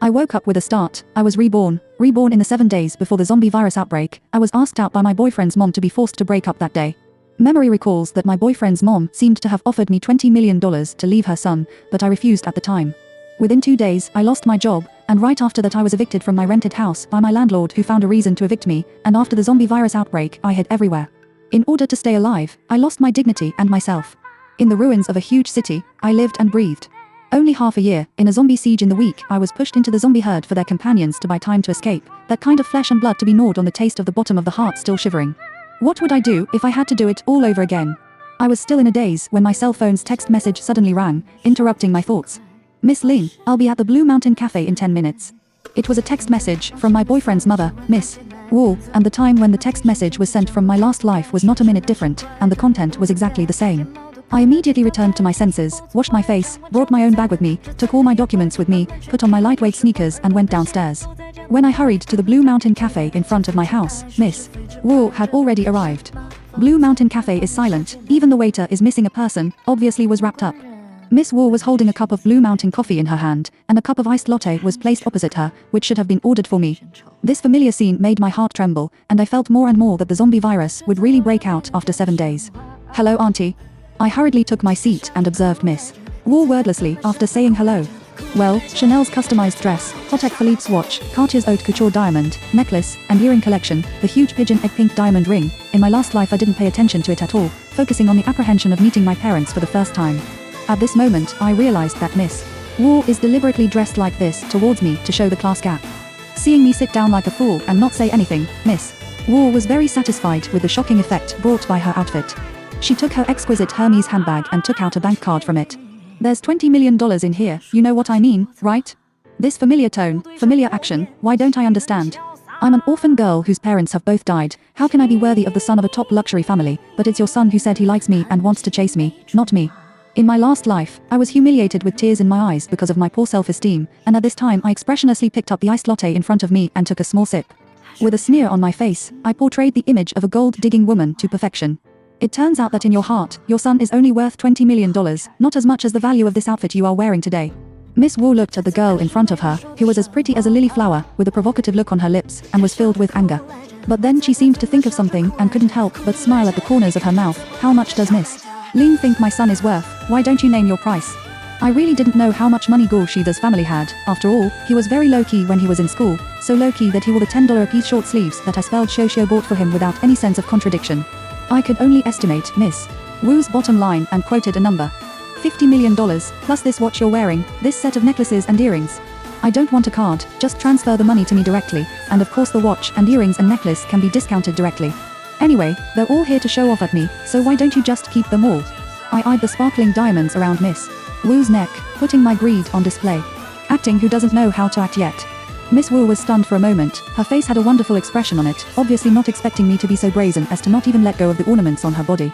I woke up with a start. I was reborn in the 7 days before the zombie virus outbreak. I was asked out by my boyfriend's mom to be forced to break up that day. Memory recalls that my boyfriend's mom seemed to have offered me $20 million to leave her son, but I refused at the time. Within 2 days, I lost my job, and right after that I was evicted from my rented house by my landlord, who found a reason to evict me, and after the zombie virus outbreak, I hid everywhere. In order to stay alive, I lost my dignity and myself. In the ruins of a huge city, I lived and breathed. Only half a year, in a zombie siege in the week, I was pushed into the zombie herd for their companions to buy time to escape, that kind of flesh and blood to be gnawed on, the taste of the bottom of the heart still shivering. What would I do if I had to do it all over again? I was still in a daze when my cell phone's text message suddenly rang, interrupting my thoughts. Miss Ling, I'll be at the Blue Mountain Cafe in 10 minutes. It was a text message from my boyfriend's mother, Miss Wu, and the time when the text message was sent from my last life was not a minute different, and the content was exactly the same. I immediately returned to my senses, washed my face, brought my own bag with me, took all my documents with me, put on my lightweight sneakers and went downstairs. When I hurried to the Blue Mountain Cafe in front of my house, Miss Wu had already arrived. Blue Mountain Cafe is silent, even the waiter is missing a person, obviously was wrapped up. Miss Wu was holding a cup of Blue Mountain coffee in her hand, and a cup of iced latte was placed opposite her, which should have been ordered for me. This familiar scene made my heart tremble, and I felt more and more that the zombie virus would really break out after 7 days. Hello, Auntie. I hurriedly took my seat and observed Miss Wu wordlessly after saying hello. Well, Chanel's customized dress, Patek Philippe's watch, Cartier's haute couture diamond necklace and earring collection, the huge pigeon egg pink diamond ring. In my last life I didn't pay attention to it at all, focusing on the apprehension of meeting my parents for the first time. At this moment, I realized that Miss Wu is deliberately dressed like this towards me to show the class gap. Seeing me sit down like a fool and not say anything, Miss Wu was very satisfied with the shocking effect brought by her outfit. She took her exquisite Hermes handbag and took out a bank card from it. There's $20 million in here, you know what I mean, right? This familiar tone, familiar action, why don't I understand? I'm an orphan girl whose parents have both died. How can I be worthy of the son of a top luxury family? But it's your son who said he likes me and wants to chase me, not me. In my last life, I was humiliated with tears in my eyes because of my poor self-esteem, and at this time I expressionlessly picked up the iced latte in front of me and took a small sip. With a sneer on my face, I portrayed the image of a gold-digging woman to perfection. It turns out that in your heart, your son is only worth $20 million, not as much as the value of this outfit you are wearing today. Miss Wu looked at the girl in front of her, who was as pretty as a lily flower, with a provocative look on her lips, and was filled with anger. But then she seemed to think of something and couldn't help but smile at the corners of her mouth. How much does Miss Ling think my son is worth? Why don't you name your price? I really didn't know how much money Gulshida's family had. After all, he was very low-key when he was in school, so low-key that he wore the $10 a piece short sleeves that I spelled Shosho bought for him without any sense of contradiction. I could only estimate Miss Wu's bottom line and quoted a number. $50 million, plus this watch you're wearing, this set of necklaces and earrings. I don't want a card, just transfer the money to me directly, and of course the watch and earrings and necklace can be discounted directly. Anyway, they're all here to show off at me, so why don't you just keep them all? I eyed the sparkling diamonds around Miss Wu's neck, putting my greed on display. Acting who doesn't know how to act yet. Miss Wu was stunned for a moment. Her face had a wonderful expression on it, obviously not expecting me to be so brazen as to not even let go of the ornaments on her body.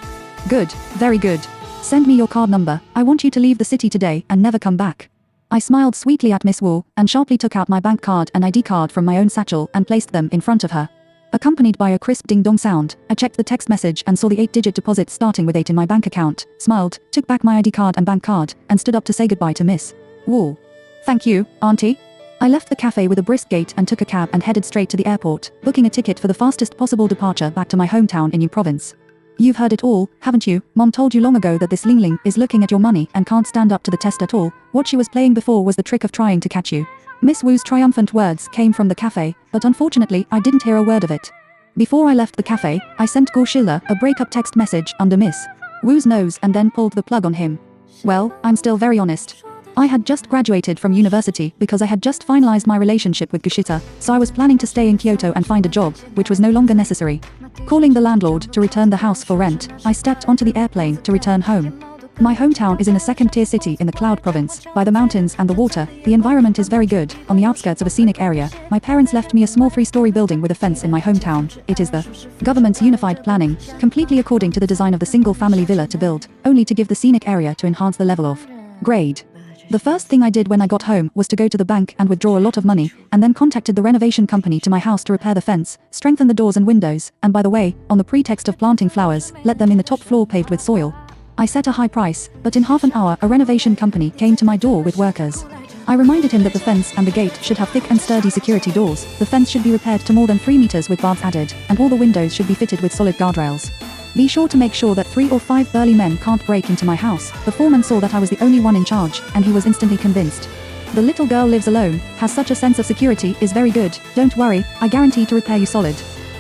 Good, very good. Send me your card number. I want you to leave the city today and never come back. I smiled sweetly at Miss Wu and sharply took out my bank card and ID card from my own satchel and placed them in front of her. Accompanied by a crisp ding-dong sound, I checked the text message and saw the 8-digit deposit starting with 8 in my bank account, smiled, took back my ID card and bank card, and stood up to say goodbye to Miss Wu. Thank you, Auntie. I left the cafe with a brisk gait and took a cab and headed straight to the airport, booking a ticket for the fastest possible departure back to my hometown in New Province. You've heard it all, haven't you? Mom told you long ago that this Ling Ling is looking at your money and can't stand up to the test at all. What she was playing before was the trick of trying to catch you. Miss Wu's triumphant words came from the cafe, but unfortunately I didn't hear a word of it. Before I left the cafe, I sent Gulshila a breakup text message under Miss Wu's nose and then pulled the plug on him. Well, I'm still very honest. I had just graduated from university because I had just finalized my relationship with Gushita, so I was planning to stay in Kyoto and find a job, which was no longer necessary. Calling the landlord to return the house for rent, I stepped onto the airplane to return home. My hometown is in a second-tier city in the Cloud Province, by the mountains and the water. The environment is very good, on the outskirts of a scenic area. My parents left me a small 3-story building with a fence in my hometown. It is the government's unified planning, completely according to the design of the single-family villa to build, only to give the scenic area to enhance the level of grade. The first thing I did when I got home was to go to the bank and withdraw a lot of money, and then contacted the renovation company to my house to repair the fence, strengthen the doors and windows, and by the way, on the pretext of planting flowers, let them in the top floor paved with soil. I set a high price, but in half an hour a renovation company came to my door with workers. I reminded him that the fence and the gate should have thick and sturdy security doors, the fence should be repaired to more than 3 meters with barbs added, and all the windows should be fitted with solid guardrails. Be sure to make sure that 3 or 5 burly men can't break into my house. The foreman saw that I was the only one in charge, and he was instantly convinced. The little girl lives alone, has such a sense of security, is very good, don't worry, I guarantee to repair you solid.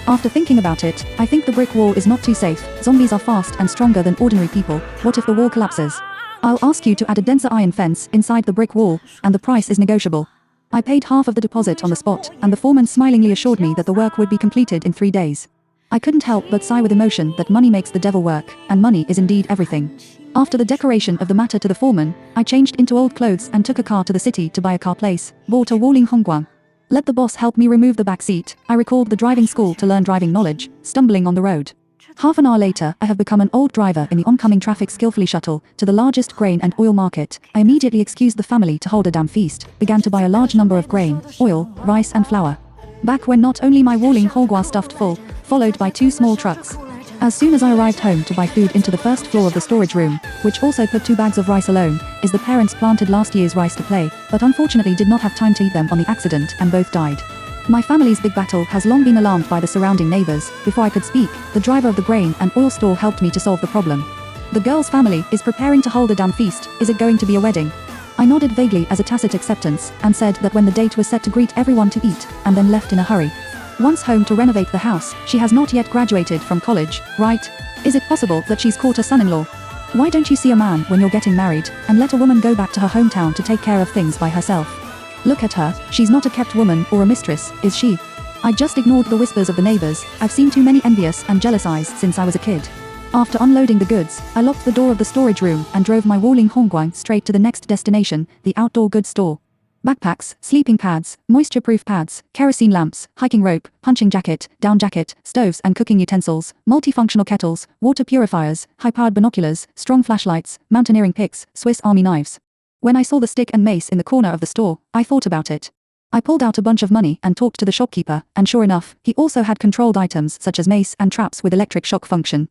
After thinking about it, I think the brick wall is not too safe, zombies are fast and stronger than ordinary people, what if the wall collapses? I'll ask you to add a denser iron fence inside the brick wall, and the price is negotiable. I paid half of the deposit on the spot, and the foreman smilingly assured me that the work would be completed in 3 days. I couldn't help but sigh with emotion that money makes the devil work, and money is indeed everything. After the declaration of the matter to the foreman, I changed into old clothes and took a car to the city to buy a car place, bought a Wuling Hongguang. Let the boss help me remove the back seat. I recalled the driving school to learn driving knowledge, stumbling on the road. Half an hour later, I have become an old driver in the oncoming traffic skillfully shuttle to the largest grain and oil market. I immediately excused the family to hold a damn feast, began to buy a large number of grain, oil, rice and flour. Back when not only my Wuling Hongguang stuffed full, followed by 2 small trucks. As soon as I arrived home to buy food into the first floor of the storage room, which also put 2 bags of rice alone, is the parents planted last year's rice to play, but unfortunately did not have time to eat them on the accident and both died. My family's big battle has long been alarmed by the surrounding neighbors. Before I could speak, the driver of the grain and oil store helped me to solve the problem. The girl's family is preparing to hold a damn feast. Is it going to be a wedding? I nodded vaguely as a tacit acceptance, and said that when the date was set to greet everyone to eat, and then left in a hurry. Once home to renovate the house, she has not yet graduated from college, right? Is it possible that she's caught a son-in-law? Why don't you see a man when you're getting married, and let a woman go back to her hometown to take care of things by herself? Look at her, she's not a kept woman or a mistress, is she? I just ignored the whispers of the neighbors. I've seen too many envious and jealous eyes since I was a kid. After unloading the goods, I locked the door of the storage room and drove my Wuling Hongguang straight to the next destination, the outdoor goods store. Backpacks, sleeping pads, moisture-proof pads, kerosene lamps, hiking rope, punching jacket, down jacket, stoves and cooking utensils, multifunctional kettles, water purifiers, high-powered binoculars, strong flashlights, mountaineering picks, Swiss Army knives. When I saw the stick and mace in the corner of the store, I thought about it. I pulled out a bunch of money and talked to the shopkeeper, and sure enough, he also had controlled items such as mace and traps with electric shock function.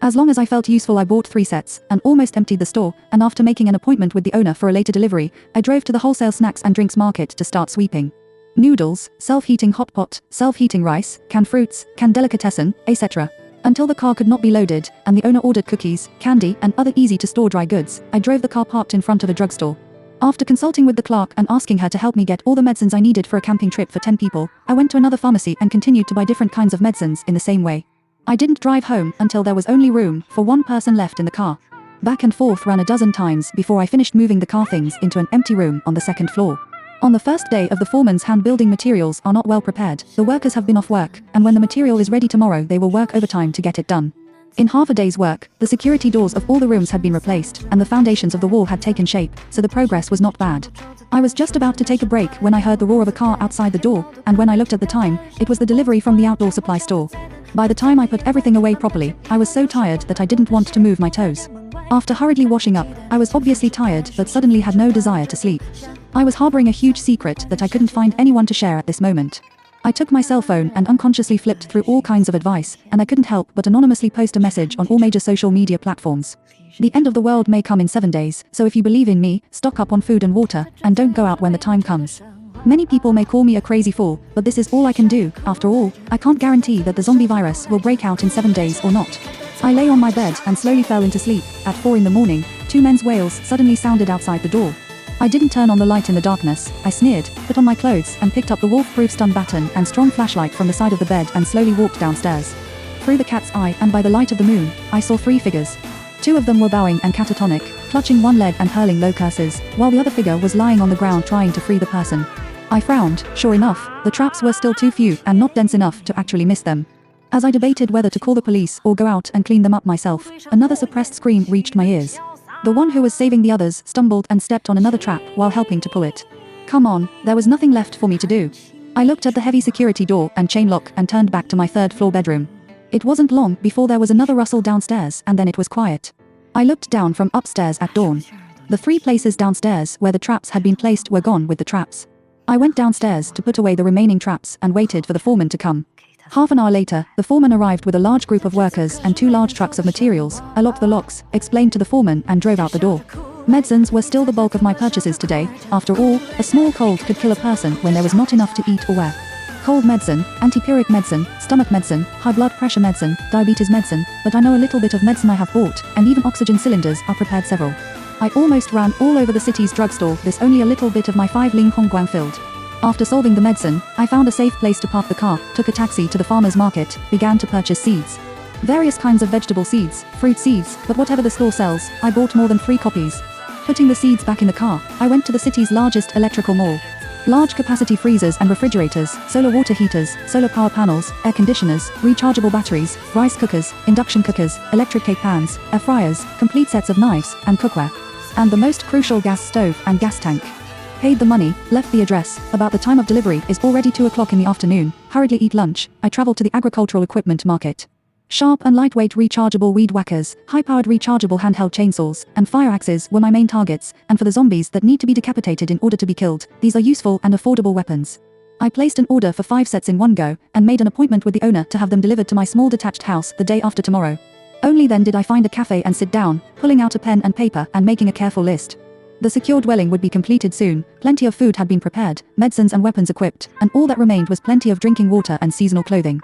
As long as I felt useful, I bought 3 sets, and almost emptied the store, and after making an appointment with the owner for a later delivery, I drove to the wholesale snacks and drinks market to start sweeping. Noodles, self-heating hot pot, self-heating rice, canned fruits, canned delicatessen, etc. Until the car could not be loaded, and the owner ordered cookies, candy, and other easy-to-store dry goods, I drove the car parked in front of a drugstore. After consulting with the clerk and asking her to help me get all the medicines I needed for a camping trip for 10 people, I went to another pharmacy and continued to buy different kinds of medicines in the same way. I didn't drive home until there was only room for 1 person left in the car. Back and forth ran a dozen times before I finished moving the car things into an empty room on the 2nd floor. On the first day of the foreman's hand-building materials are not well prepared. The workers have been off work, and when the material is ready tomorrow they will work overtime to get it done. In half a day's work, the security doors of all the rooms had been replaced, and the foundations of the wall had taken shape, so the progress was not bad. I was just about to take a break when I heard the roar of a car outside the door, and when I looked at the time, it was the delivery from the outdoor supply store. By the time I put everything away properly, I was so tired that I didn't want to move my toes. After hurriedly washing up, I was obviously tired but suddenly had no desire to sleep. I was harboring a huge secret that I couldn't find anyone to share at this moment. I took my cell phone and unconsciously flipped through all kinds of advice, and I couldn't help but anonymously post a message on all major social media platforms. The end of the world may come in 7 days, so if you believe in me, stock up on food and water, and don't go out when the time comes. Many people may call me a crazy fool, but this is all I can do. After all, I can't guarantee that the zombie virus will break out in 7 days or not. I lay on my bed and slowly fell into sleep. At 4 in the morning, 2 men's wails suddenly sounded outside the door. I didn't turn on the light in the darkness. I sneered, put on my clothes and picked up the wolf-proof stun baton and strong flashlight from the side of the bed and slowly walked downstairs. Through the cat's eye and by the light of the moon, I saw 3 figures. 2 of them were bowing and catatonic, clutching one leg and hurling low curses, while the other figure was lying on the ground trying to free the person. I frowned. Sure enough, the traps were still too few and not dense enough to actually miss them. As I debated whether to call the police or go out and clean them up myself, another suppressed scream reached my ears. The one who was saving the others stumbled and stepped on another trap while helping to pull it. Come on, there was nothing left for me to do. I looked at the heavy security door and chain lock and turned back to my 3rd floor bedroom. It wasn't long before there was another rustle downstairs and then it was quiet. I looked down from upstairs at dawn. The 3 places downstairs where the traps had been placed were gone with the traps. I went downstairs to put away the remaining traps and waited for the foreman to come. Half an hour later, the foreman arrived with a large group of workers and 2 large trucks of materials. I locked the locks, explained to the foreman and drove out the door. Medicines were still the bulk of my purchases today. After all, a small cold could kill a person when there was not enough to eat or wear. Cold medicine, antipyretic medicine, stomach medicine, high blood pressure medicine, diabetes medicine, but I know a little bit of medicine I have bought, and even oxygen cylinders are prepared several. I almost ran all over the city's drugstore, this only a little bit of my 5 ling hongguang filled. After solving the medicine, I found a safe place to park the car, took a taxi to the farmer's market, began to purchase seeds. Various kinds of vegetable seeds, fruit seeds, but whatever the store sells, I bought more than 3 copies. Putting the seeds back in the car, I went to the city's largest electrical mall. Large capacity freezers and refrigerators, solar water heaters, solar power panels, air conditioners, rechargeable batteries, rice cookers, induction cookers, electric cake pans, air fryers, complete sets of knives and cookware. And the most crucial gas stove and gas tank. Paid the money, left the address. About the time of delivery is already 2 o'clock in the afternoon. Hurriedly eat lunch. I traveled to the agricultural equipment market. Sharp and lightweight rechargeable weed whackers, high-powered rechargeable handheld chainsaws, and fire axes were my main targets, and for the zombies that need to be decapitated in order to be killed, these are useful and affordable weapons. I placed an order for 5 sets in one go, and made an appointment with the owner to have them delivered to my small detached house the day after tomorrow. Only then did I find a cafe and sit down, pulling out a pen and paper and making a careful list. The secure dwelling would be completed soon, plenty of food had been prepared, medicines and weapons equipped, and all that remained was plenty of drinking water and seasonal clothing.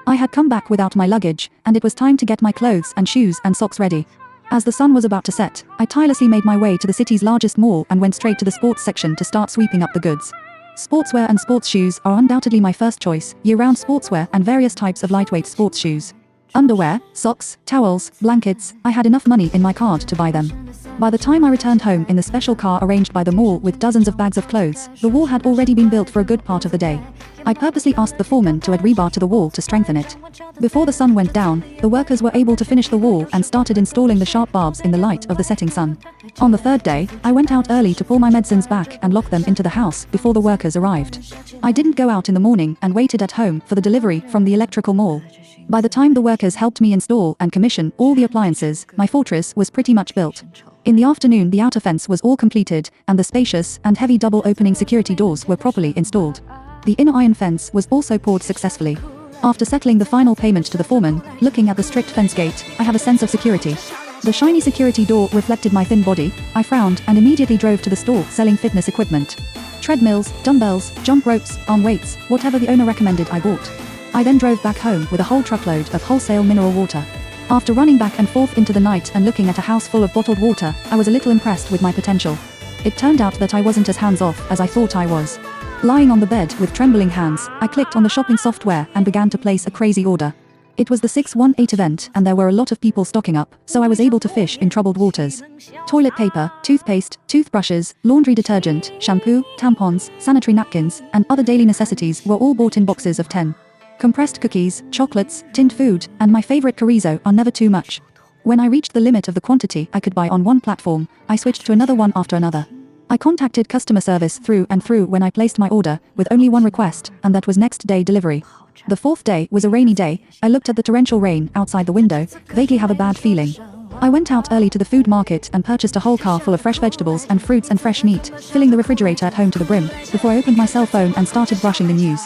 I had come back without my luggage, and it was time to get my clothes and shoes and socks ready. As the sun was about to set, I tirelessly made my way to the city's largest mall and went straight to the sports section to start sweeping up the goods. Sportswear and sports shoes are undoubtedly my first choice, year-round sportswear and various types of lightweight sports shoes. Underwear, socks, towels, blankets, I had enough money in my card to buy them. By the time I returned home in the special car arranged by the mall with dozens of bags of clothes, the wall had already been built for a good part of the day. I purposely asked the foreman to add rebar to the wall to strengthen it. Before the sun went down, the workers were able to finish the wall and started installing the sharp barbs in the light of the setting sun. On the 3rd day, I went out early to pull my medicines back and lock them into the house before the workers arrived. I didn't go out in the morning and waited at home for the delivery from the electrical mall. By the time the workers helped me install and commission all the appliances, my fortress was pretty much built. In the afternoon, the outer fence was all completed, and the spacious and heavy double-opening security doors were properly installed. The inner iron fence was also poured successfully. After settling the final payment to the foreman, looking at the strict fence gate, I have a sense of security. The shiny security door reflected my thin body. I frowned and immediately drove to the store selling fitness equipment. Treadmills, dumbbells, jump ropes, arm weights, whatever the owner recommended I bought. I then drove back home with a whole truckload of wholesale mineral water. After running back and forth into the night and looking at a house full of bottled water, I was a little impressed with my potential. It turned out that I wasn't as hands-off as I thought I was. Lying on the bed with trembling hands, I clicked on the shopping software and began to place a crazy order. It was the 618 event and there were a lot of people stocking up, so I was able to fish in troubled waters. Toilet paper, toothpaste, toothbrushes, laundry detergent, shampoo, tampons, sanitary napkins, and other daily necessities were all bought in boxes of 10. Compressed cookies, chocolates, tinned food, and my favorite chorizo are never too much. When I reached the limit of the quantity I could buy on one platform, I switched to another one after another. I contacted customer service through and through when I placed my order, with only one request, and that was next day delivery. The 4th day was a rainy day. I looked at the torrential rain outside the window, vaguely have a bad feeling. I went out early to the food market and purchased a whole car full of fresh vegetables and fruits and fresh meat, filling the refrigerator at home to the brim, before I opened my cell phone and started brushing the news.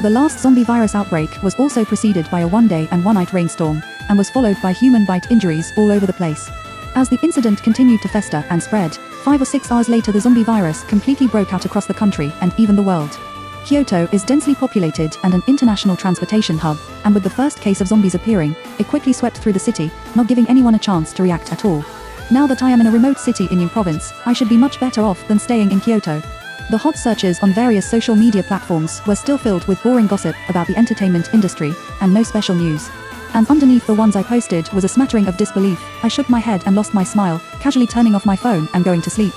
The last zombie virus outbreak was also preceded by a 1-day and 1-night rainstorm, and was followed by human bite injuries all over the place. As the incident continued to fester and spread, 5 or 6 hours later the zombie virus completely broke out across the country and even the world. Kyoto is densely populated and an international transportation hub, and with the first case of zombies appearing, it quickly swept through the city, not giving anyone a chance to react at all. Now that I am in a remote city in New Province, I should be much better off than staying in Kyoto. The hot searches on various social media platforms were still filled with boring gossip about the entertainment industry, and no special news. And underneath the ones I posted was a smattering of disbelief. I shook my head and lost my smile, casually turning off my phone and going to sleep.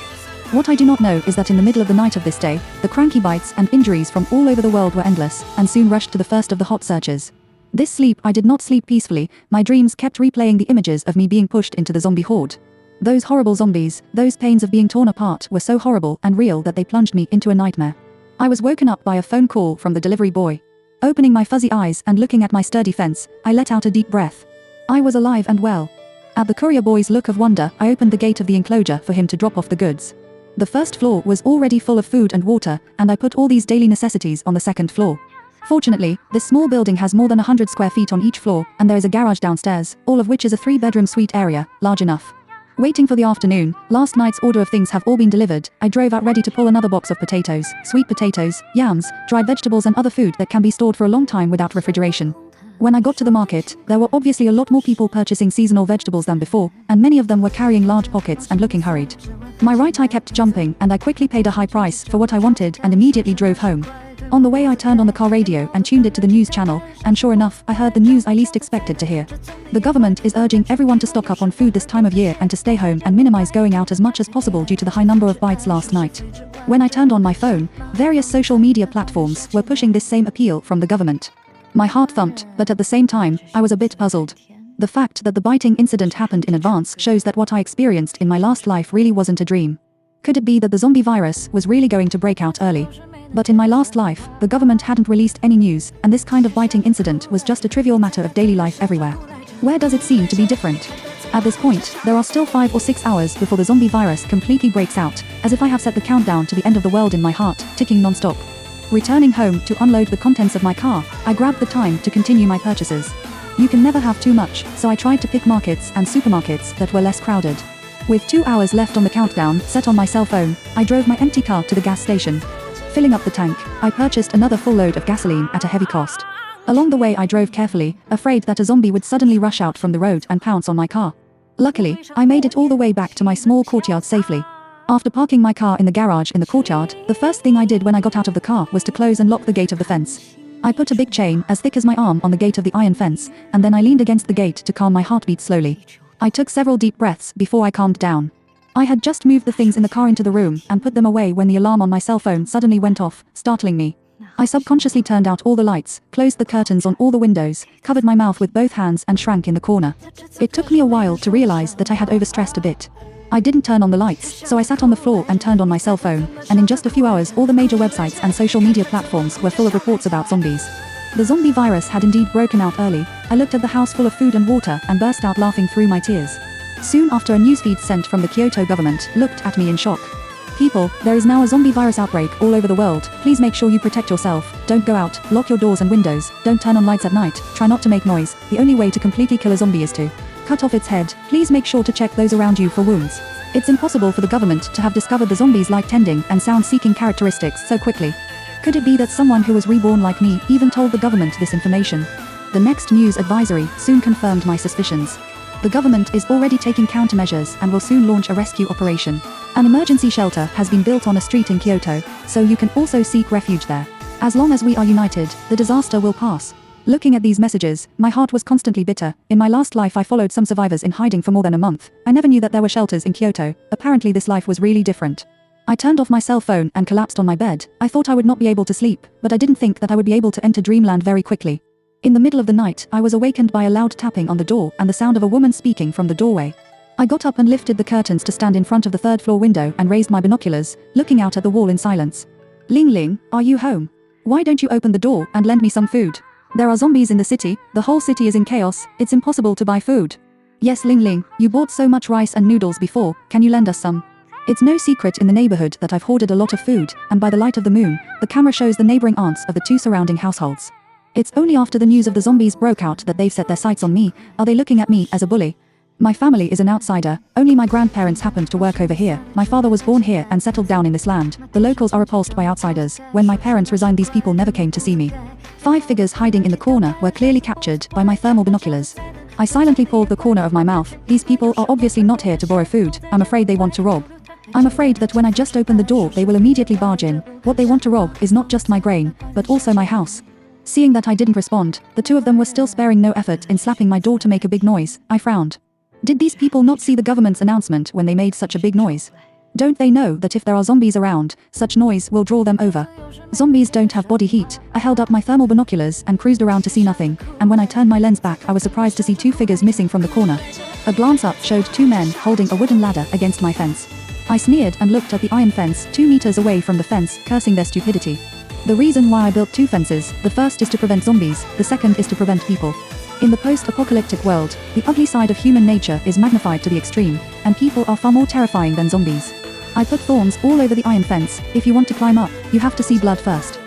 What I do not know is that in the middle of the night of this day, the cranky bites and injuries from all over the world were endless, and soon rushed to the first of the hot searches. This sleep I did not sleep peacefully. My dreams kept replaying the images of me being pushed into the zombie horde. Those horrible zombies, those pains of being torn apart were so horrible and real that they plunged me into a nightmare. I was woken up by a phone call from the delivery boy. Opening my fuzzy eyes and looking at my sturdy fence, I let out a deep breath. I was alive and well. At the courier boy's look of wonder, I opened the gate of the enclosure for him to drop off the goods. The first floor was already full of food and water, and I put all these daily necessities on the second floor. Fortunately, this small building has more than 100 square feet on each floor, and there is a garage downstairs, all of which is a 3-bedroom suite area, large enough. Waiting for the afternoon, last night's order of things have all been delivered. I drove out ready to pull another box of potatoes, sweet potatoes, yams, dried vegetables and other food that can be stored for a long time without refrigeration. When I got to the market, there were obviously a lot more people purchasing seasonal vegetables than before, and many of them were carrying large pockets and looking hurried. My right eye kept jumping, and I quickly paid a high price for what I wanted and immediately drove home. On the way I turned on the car radio and tuned it to the news channel, and sure enough, I heard the news I least expected to hear. The government is urging everyone to stock up on food this time of year and to stay home and minimize going out as much as possible due to the high number of bites last night. When I turned on my phone, various social media platforms were pushing this same appeal from the government. My heart thumped, but at the same time, I was a bit puzzled. The fact that the biting incident happened in advance shows that what I experienced in my last life really wasn't a dream. Could it be that the zombie virus was really going to break out early? But in my last life, the government hadn't released any news, and this kind of biting incident was just a trivial matter of daily life everywhere. Where does it seem to be different? At this point, there are still 5 or 6 hours before the zombie virus completely breaks out, as if I have set the countdown to the end of the world in my heart, ticking non-stop. Returning home to unload the contents of my car, I grabbed the time to continue my purchases. You can never have too much, so I tried to pick markets and supermarkets that were less crowded. With 2 hours left on the countdown set on my cell phone, I drove my empty car to the gas station. Filling up the tank, I purchased another full load of gasoline at a heavy cost. Along the way I drove carefully, afraid that a zombie would suddenly rush out from the road and pounce on my car. Luckily, I made it all the way back to my small courtyard safely. After parking my car in the garage in the courtyard, the first thing I did when I got out of the car was to close and lock the gate of the fence. I put a big chain as thick as my arm on the gate of the iron fence, and then I leaned against the gate to calm my heartbeat slowly. I took several deep breaths before I calmed down. I had just moved the things in the car into the room and put them away when the alarm on my cell phone suddenly went off, startling me. I subconsciously turned out all the lights, closed the curtains on all the windows, covered my mouth with both hands and shrank in the corner. It took me a while to realize that I had overstressed a bit. I didn't turn on the lights, so I sat on the floor and turned on my cell phone, and in just a few hours all the major websites and social media platforms were full of reports about zombies. The zombie virus had indeed broken out early. I looked at the house full of food and water and burst out laughing through my tears. Soon after, a newsfeed sent from the Kyoto government looked at me in shock. People, there is now a zombie virus outbreak all over the world. Please make sure you protect yourself. Don't go out, lock your doors and windows, don't turn on lights at night, try not to make noise. The only way to completely kill a zombie is to cut off its head. Please make sure to check those around you for wounds. It's impossible for the government to have discovered the zombies' light tending and sound-seeking characteristics so quickly. Could it be that someone who was reborn like me even told the government this information? The next news advisory soon confirmed my suspicions. The government is already taking countermeasures and will soon launch a rescue operation. An emergency shelter has been built on a street in Kyoto, so you can also seek refuge there. As long as we are united, the disaster will pass. Looking at these messages, my heart was constantly bitter. In my last life I followed some survivors in hiding for more than a month. I never knew that there were shelters in Kyoto. Apparently this life was really different. I turned off my cell phone and collapsed on my bed. I thought I would not be able to sleep, but I didn't think that I would be able to enter dreamland very quickly. In the middle of the night, I was awakened by a loud tapping on the door and the sound of a woman speaking from the doorway. I got up and lifted the curtains to stand in front of the third-floor window and raised my binoculars, looking out at the wall in silence. Ling Ling, are you home? Why don't you open the door and lend me some food? There are zombies in the city, the whole city is in chaos, it's impossible to buy food. Yes Ling Ling, you bought so much rice and noodles before, can you lend us some? It's no secret in the neighborhood that I've hoarded a lot of food, and by the light of the moon, the camera shows the neighboring aunts of the 2 surrounding households. It's only after the news of the zombies broke out that they've set their sights on me. Are they looking at me as a bully? My family is an outsider, only my grandparents happened to work over here. My father was born here and settled down in this land. The locals are repulsed by outsiders. When my parents resigned, these people never came to see me. 5 figures hiding in the corner were clearly captured by my thermal binoculars. I silently pulled the corner of my mouth. These people are obviously not here to borrow food. I'm afraid they want to rob. I'm afraid that when I just open the door they will immediately barge in. What they want to rob is not just my grain, but also my house. Seeing that I didn't respond, the 2 of them were still sparing no effort in slapping my door to make a big noise. I frowned. Did these people not see the government's announcement when they made such a big noise? Don't they know that if there are zombies around, such noise will draw them over? Zombies don't have body heat. I held up my thermal binoculars and cruised around to see nothing, and when I turned my lens back I was surprised to see 2 figures missing from the corner. A glance up showed 2 men holding a wooden ladder against my fence. I sneered and looked at the iron fence 2 meters away from the fence, cursing their stupidity. The reason why I built 2 fences, the first is to prevent zombies, the second is to prevent people. In the post-apocalyptic world, the ugly side of human nature is magnified to the extreme, and people are far more terrifying than zombies. I put thorns all over the iron fence. If you want to climb up, you have to see blood first.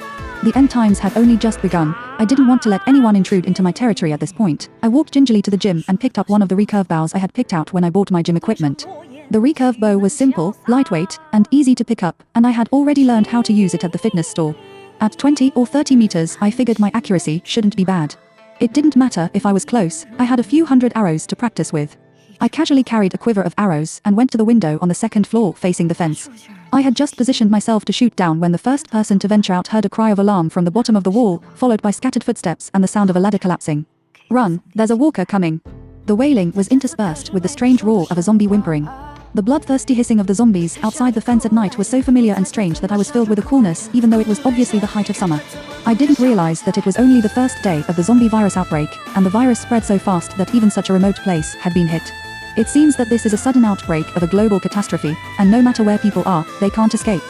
The end times had only just begun. I didn't want to let anyone intrude into my territory at this point. I walked gingerly to the gym and picked up one of the recurve bows I had picked out when I bought my gym equipment. The recurve bow was simple, lightweight, and easy to pick up, and I had already learned how to use it at the fitness store. At 20 or 30 meters, I figured my accuracy shouldn't be bad. It didn't matter if I was close, I had a few hundred arrows to practice with. I casually carried a quiver of arrows and went to the window on the second floor facing the fence. I had just positioned myself to shoot down when the first person to venture out heard a cry of alarm from the bottom of the wall, followed by scattered footsteps and the sound of a ladder collapsing. "Run, there's a walker coming." The wailing was interspersed with the strange roar of a zombie whimpering. The bloodthirsty hissing of the zombies outside the fence at night was so familiar and strange that I was filled with a coolness, even though it was obviously the height of summer. I didn't realize that it was only the first day of the zombie virus outbreak, and the virus spread so fast that even such a remote place had been hit. It seems that this is a sudden outbreak of a global catastrophe, and no matter where people are, they can't escape.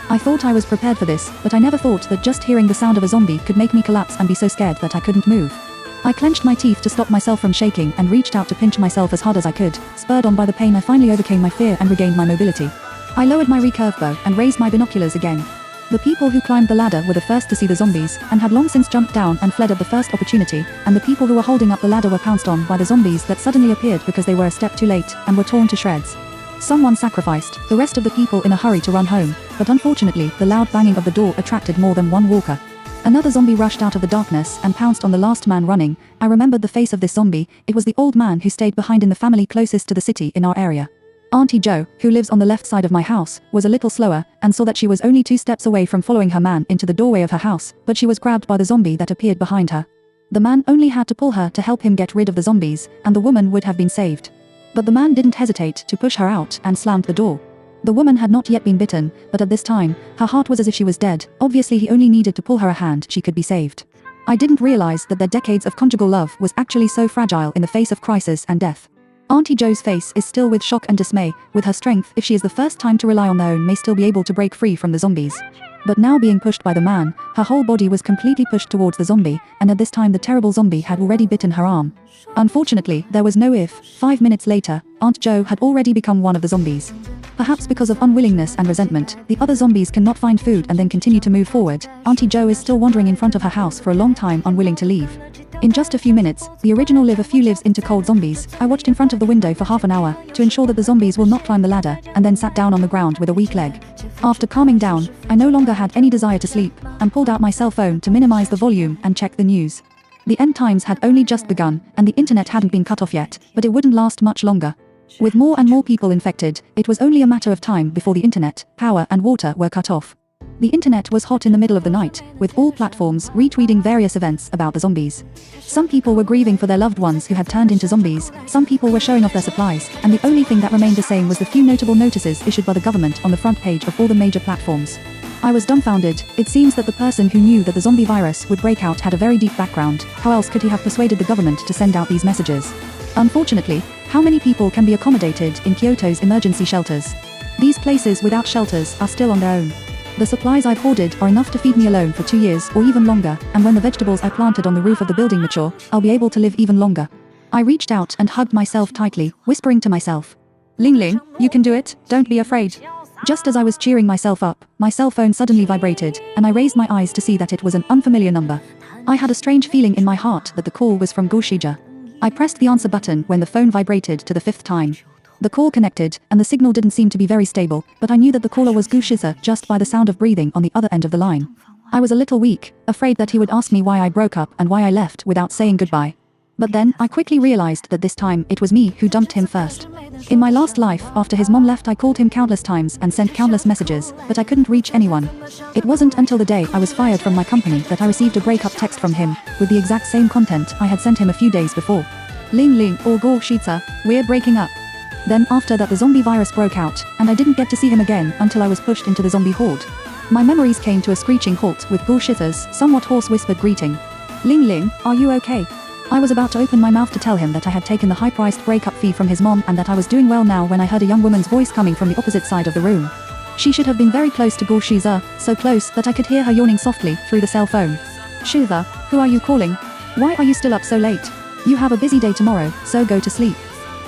I thought I was prepared for this, but I never thought that just hearing the sound of a zombie could make me collapse and be so scared that I couldn't move. I clenched my teeth to stop myself from shaking and reached out to pinch myself as hard as I could. Spurred on by the pain, I finally overcame my fear and regained my mobility. I lowered my recurve bow and raised my binoculars again. The people who climbed the ladder were the first to see the zombies, and had long since jumped down and fled at the first opportunity, and the people who were holding up the ladder were pounced on by the zombies that suddenly appeared because they were a step too late, and were torn to shreds. Someone sacrificed the rest of the people in a hurry to run home, but unfortunately the loud banging of the door attracted more than one walker. Another zombie rushed out of the darkness and pounced on the last man running. I remembered the face of this zombie. It was the old man who stayed behind in the family closest to the city in our area. Auntie Jo, who lives on the left side of my house, was a little slower, and saw that she was only 2 steps away from following her man into the doorway of her house, but she was grabbed by the zombie that appeared behind her. The man only had to pull her to help him get rid of the zombies, and the woman would have been saved. But the man didn't hesitate to push her out and slammed the door. The woman had not yet been bitten, but at this time, her heart was as if she was dead. Obviously he only needed to pull her a hand, she could be saved. I didn't realize that their decades of conjugal love was actually so fragile in the face of crisis and death. Auntie Jo's face is still with shock and dismay. With her strength, if she is the first time to rely on their own, may still be able to break free from the zombies. But now being pushed by the man, her whole body was completely pushed towards the zombie, and at this time the terrible zombie had already bitten her arm. Unfortunately, there was no if. 5 minutes later, Aunt Jo had already become one of the zombies. Perhaps because of unwillingness and resentment, the other zombies cannot find food and then continue to move forward. Auntie Jo is still wandering in front of her house for a long time, unwilling to leave. In just a few minutes, the original live a few lives into cold zombies. I watched in front of the window for half an hour, to ensure that the zombies will not climb the ladder, and then sat down on the ground with a weak leg. After calming down, I no longer had any desire to sleep, and pulled out my cell phone to minimize the volume and check the news. The end times had only just begun, and the internet hadn't been cut off yet, but it wouldn't last much longer. With more and more people infected, it was only a matter of time before the internet, power and water were cut off. The internet was hot in the middle of the night, with all platforms retweeting various events about the zombies. Some people were grieving for their loved ones who had turned into zombies, some people were showing off their supplies, and the only thing that remained the same was the few notable notices issued by the government on the front page of all the major platforms. I was dumbfounded. It seems that the person who knew that the zombie virus would break out had a very deep background. How else could he have persuaded the government to send out these messages? Unfortunately, how many people can be accommodated in Kyoto's emergency shelters? These places without shelters are still on their own. The supplies I've hoarded are enough to feed me alone for 2 years or even longer, and when the vegetables I planted on the roof of the building mature, I'll be able to live even longer. I reached out and hugged myself tightly, whispering to myself, "Ling Ling, you can do it, don't be afraid." Just as I was cheering myself up, my cell phone suddenly vibrated, and I raised my eyes to see that it was an unfamiliar number. I had a strange feeling in my heart that the call was from Goshija. I pressed the answer button when the phone vibrated to the 5th time. The call connected, and the signal didn't seem to be very stable, but I knew that the caller was Goshija just by the sound of breathing on the other end of the line. I was a little weak, afraid that he would ask me why I broke up and why I left without saying goodbye. But then, I quickly realized that this time, it was me who dumped him first. In my last life, after his mom left, I called him countless times and sent countless messages, but I couldn't reach anyone. It wasn't until the day I was fired from my company that I received a breakup text from him, with the exact same content I had sent him a few days before. "Ling Ling or Go-shitsu, we're breaking up." Then after that the zombie virus broke out, and I didn't get to see him again until I was pushed into the zombie horde. My memories came to a screeching halt with Go-shitsu's somewhat hoarse whispered greeting. "Ling Ling, are you okay?" I was about to open my mouth to tell him that I had taken the high-priced breakup fee from his mom and that I was doing well now when I heard a young woman's voice coming from the opposite side of the room. She should have been very close to Go-shitsu, so close that I could hear her yawning softly through the cell phone. "Shitsu, who are you calling? Why are you still up so late? You have a busy day tomorrow, so go to sleep."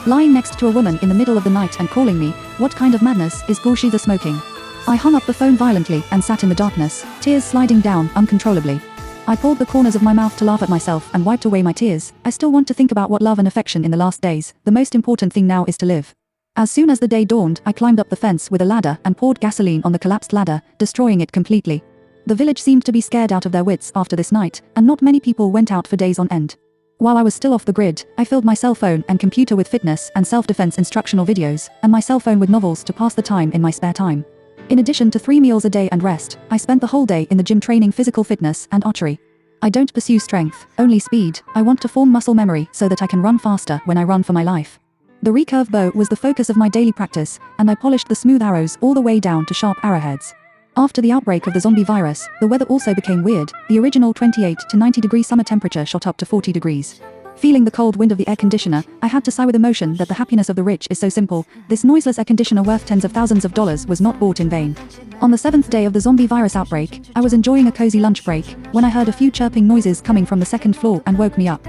Lying next to a woman in the middle of the night and calling me, what kind of madness is Go-shitsu smoking? I hung up the phone violently and sat in the darkness, tears sliding down uncontrollably. I pulled the corners of my mouth to laugh at myself and wiped away my tears. I still want to think about what love and affection in the last days. The most important thing now is to live. As soon as the day dawned, I climbed up the fence with a ladder and poured gasoline on the collapsed ladder, destroying it completely. The village seemed to be scared out of their wits after this night, and not many people went out for days on end. While I was still off the grid, I filled my cell phone and computer with fitness and self-defense instructional videos, and my cell phone with novels to pass the time in my spare time. In addition to 3 meals a day and rest, I spent the whole day in the gym training physical fitness and archery. I don't pursue strength, only speed. I want to form muscle memory so that I can run faster when I run for my life. The recurve bow was the focus of my daily practice, and I polished the smooth arrows all the way down to sharp arrowheads. After the outbreak of the zombie virus, the weather also became weird. The original 28 to 90 degree summer temperature shot up to 40 degrees. Feeling the cold wind of the air conditioner, I had to sigh with emotion that the happiness of the rich is so simple. This noiseless air conditioner worth tens of thousands of dollars was not bought in vain. On the 7th day of the zombie virus outbreak, I was enjoying a cozy lunch break when I heard a few chirping noises coming from the second floor and woke me up.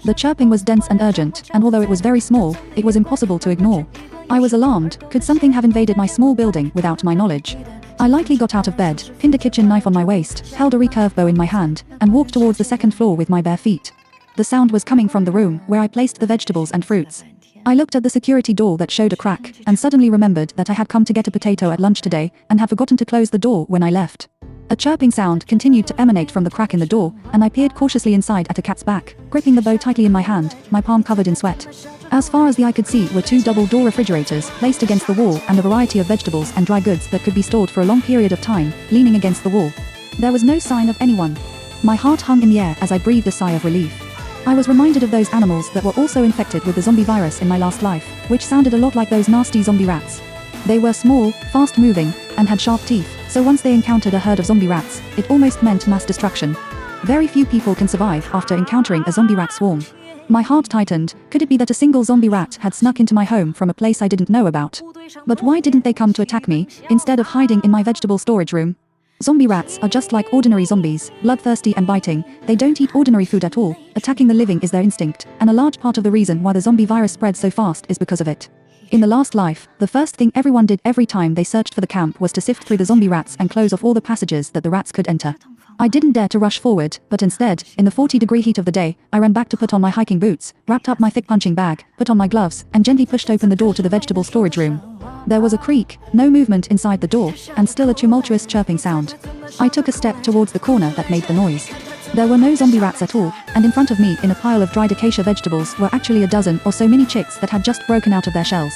The chirping was dense and urgent, and although it was very small, it was impossible to ignore. I was alarmed. Could something have invaded my small building without my knowledge? I lightly got out of bed, pinned a kitchen knife on my waist, held a recurve bow in my hand, and walked towards the second floor with my bare feet. The sound was coming from the room where I placed the vegetables and fruits. I looked at the security door that showed a crack, and suddenly remembered that I had come to get a potato at lunch today, and had forgotten to close the door when I left. A chirping sound continued to emanate from the crack in the door, and I peered cautiously inside at a cat's back, gripping the bow tightly in my hand, my palm covered in sweat. As far as the eye could see were 2 double-door refrigerators placed against the wall and a variety of vegetables and dry goods that could be stored for a long period of time, leaning against the wall. There was no sign of anyone. My heart hung in the air as I breathed a sigh of relief. I was reminded of those animals that were also infected with the zombie virus in my last life, which sounded a lot like those nasty zombie rats. They were small, fast-moving, and had sharp teeth, so once they encountered a herd of zombie rats, it almost meant mass destruction. Very few people can survive after encountering a zombie rat swarm. My heart tightened. Could it be that a single zombie rat had snuck into my home from a place I didn't know about? But why didn't they come to attack me, instead of hiding in my vegetable storage room? Zombie rats are just like ordinary zombies, bloodthirsty and biting. They don't eat ordinary food at all. Attacking the living is their instinct, and a large part of the reason why the zombie virus spread so fast is because of it. In the last life, the first thing everyone did every time they searched for the camp was to sift through the zombie rats and close off all the passages that the rats could enter. I didn't dare to rush forward, but instead, in the 40-degree heat of the day, I ran back to put on my hiking boots, wrapped up my thick punching bag, put on my gloves, and gently pushed open the door to the vegetable storage room. There was a creak, no movement inside the door, and still a tumultuous chirping sound. I took a step towards the corner that made the noise. There were no zombie rats at all, and in front of me in a pile of dried acacia vegetables were actually a dozen or so mini chicks that had just broken out of their shells.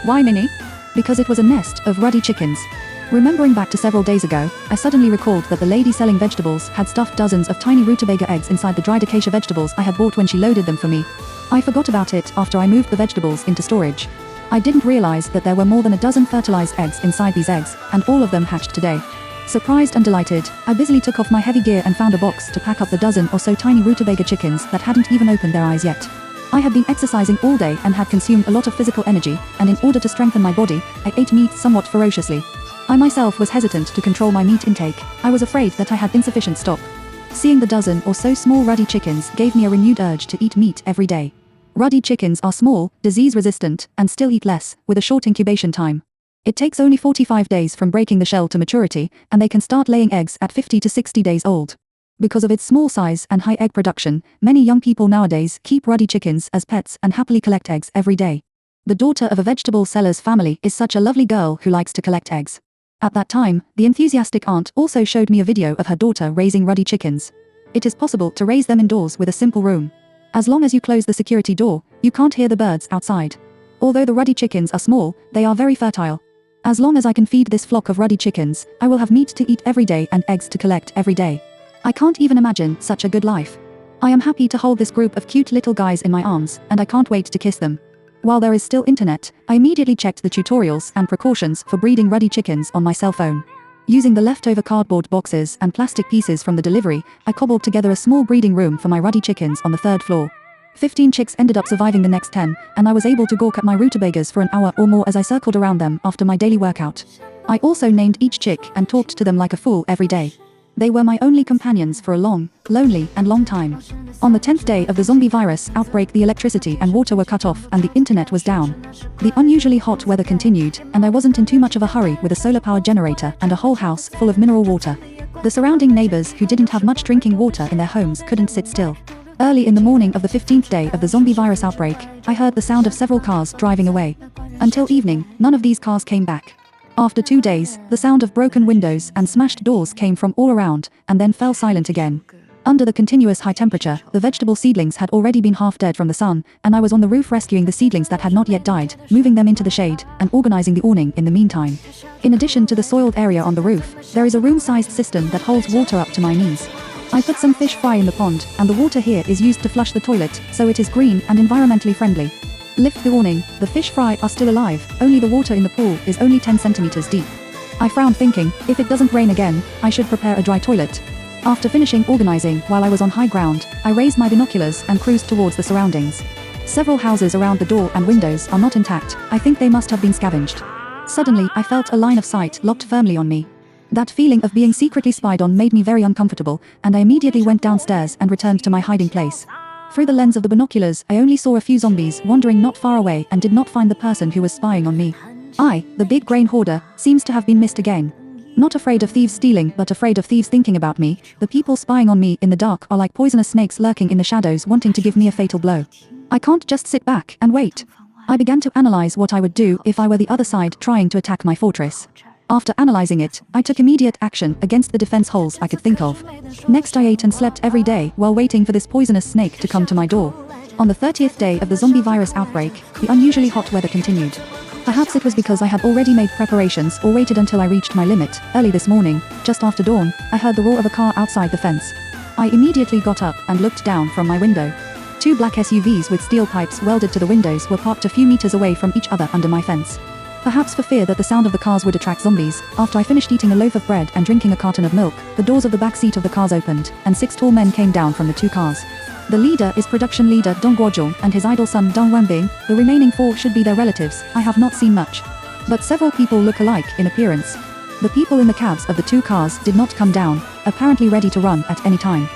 Why mini? Because it was a nest of ruddy chickens. Remembering back to several days ago, I suddenly recalled that the lady selling vegetables had stuffed dozens of tiny rutabaga eggs inside the dried acacia vegetables I had bought when she loaded them for me. I forgot about it after I moved the vegetables into storage. I didn't realize that there were more than a dozen fertilized eggs inside these eggs, and all of them hatched today. Surprised and delighted, I busily took off my heavy gear and found a box to pack up the dozen or so tiny rutabaga chickens that hadn't even opened their eyes yet. I had been exercising all day and had consumed a lot of physical energy, and in order to strengthen my body, I ate meat somewhat ferociously. I myself was hesitant to control my meat intake. I was afraid that I had insufficient stock. Seeing the dozen or so small ruddy chickens gave me a renewed urge to eat meat every day. Ruddy chickens are small, disease-resistant, and still eat less, with a short incubation time. It takes only 45 days from breaking the shell to maturity, and they can start laying eggs at 50 to 60 days old. Because of its small size and high egg production, many young people nowadays keep ruddy chickens as pets and happily collect eggs every day. The daughter of a vegetable seller's family is such a lovely girl who likes to collect eggs. At that time, the enthusiastic aunt also showed me a video of her daughter raising ruddy chickens. It is possible to raise them indoors with a simple room. As long as you close the security door, you can't hear the birds outside. Although the ruddy chickens are small, they are very fertile. As long as I can feed this flock of ruddy chickens, I will have meat to eat every day and eggs to collect every day. I can't even imagine such a good life. I am happy to hold this group of cute little guys in my arms, and I can't wait to kiss them. While there is still internet, I immediately checked the tutorials and precautions for breeding ruddy chickens on my cell phone. Using the leftover cardboard boxes and plastic pieces from the delivery, I cobbled together a small breeding room for my ruddy chickens on the 3rd floor. 15 chicks ended up surviving the next 10, and I was able to gawk at my rutabagas for an hour or more as I circled around them after my daily workout. I also named each chick and talked to them like a fool every day. They were my only companions for a long, lonely, and long time. On the 10th day of the zombie virus outbreak, the electricity and water were cut off and the internet was down. The unusually hot weather continued, and I wasn't in too much of a hurry with a solar power generator and a whole house full of mineral water. The surrounding neighbors who didn't have much drinking water in their homes couldn't sit still. Early in the morning of the 15th day of the zombie virus outbreak, I heard the sound of several cars driving away. Until evening, none of these cars came back. After 2 days, the sound of broken windows and smashed doors came from all around, and then fell silent again. Under the continuous high temperature, the vegetable seedlings had already been half dead from the sun, and I was on the roof rescuing the seedlings that had not yet died, moving them into the shade, and organizing the awning in the meantime. In addition to the soiled area on the roof, there is a room-sized cistern that holds water up to my knees. I put some fish fry in the pond, and the water here is used to flush the toilet, so it is green and environmentally friendly. Lift the awning, the fish fry are still alive, only the water in the pool is only 10 centimeters deep. I frowned, thinking, if it doesn't rain again, I should prepare a dry toilet. After finishing organizing while I was on high ground, I raised my binoculars and cruised towards the surroundings. Several houses around the door and windows are not intact. I think they must have been scavenged. Suddenly, I felt a line of sight locked firmly on me. That feeling of being secretly spied on made me very uncomfortable, and I immediately went downstairs and returned to my hiding place. Through the lens of the binoculars, I only saw a few zombies wandering not far away and did not find the person who was spying on me. I, the big grain hoarder, seems to have been missed again. Not afraid of thieves stealing, but afraid of thieves thinking about me, the people spying on me in the dark are like poisonous snakes lurking in the shadows wanting to give me a fatal blow. I can't just sit back and wait. I began to analyze what I would do if I were the other side trying to attack my fortress. After analyzing it, I took immediate action against the defense holes I could think of. Next, I ate and slept every day while waiting for this poisonous snake to come to my door. On the 30th day of the zombie virus outbreak, the unusually hot weather continued. Perhaps it was because I had already made preparations or waited until I reached my limit. Early this morning, just after dawn, I heard the roar of a car outside the fence. I immediately got up and looked down from my window. 2 black SUVs with steel pipes welded to the windows were parked a few meters away from each other under my fence. Perhaps for fear that the sound of the cars would attract zombies, after I finished eating a loaf of bread and drinking a carton of milk, the doors of the back seat of the cars opened, and 6 tall men came down from the 2 cars. The leader is production leader Dong Guozhong and his idol son Dong Wenbing. The remaining 4 should be their relatives. I have not seen much. But several people look alike in appearance. The people in the cabs of the 2 cars did not come down, apparently ready to run at any time.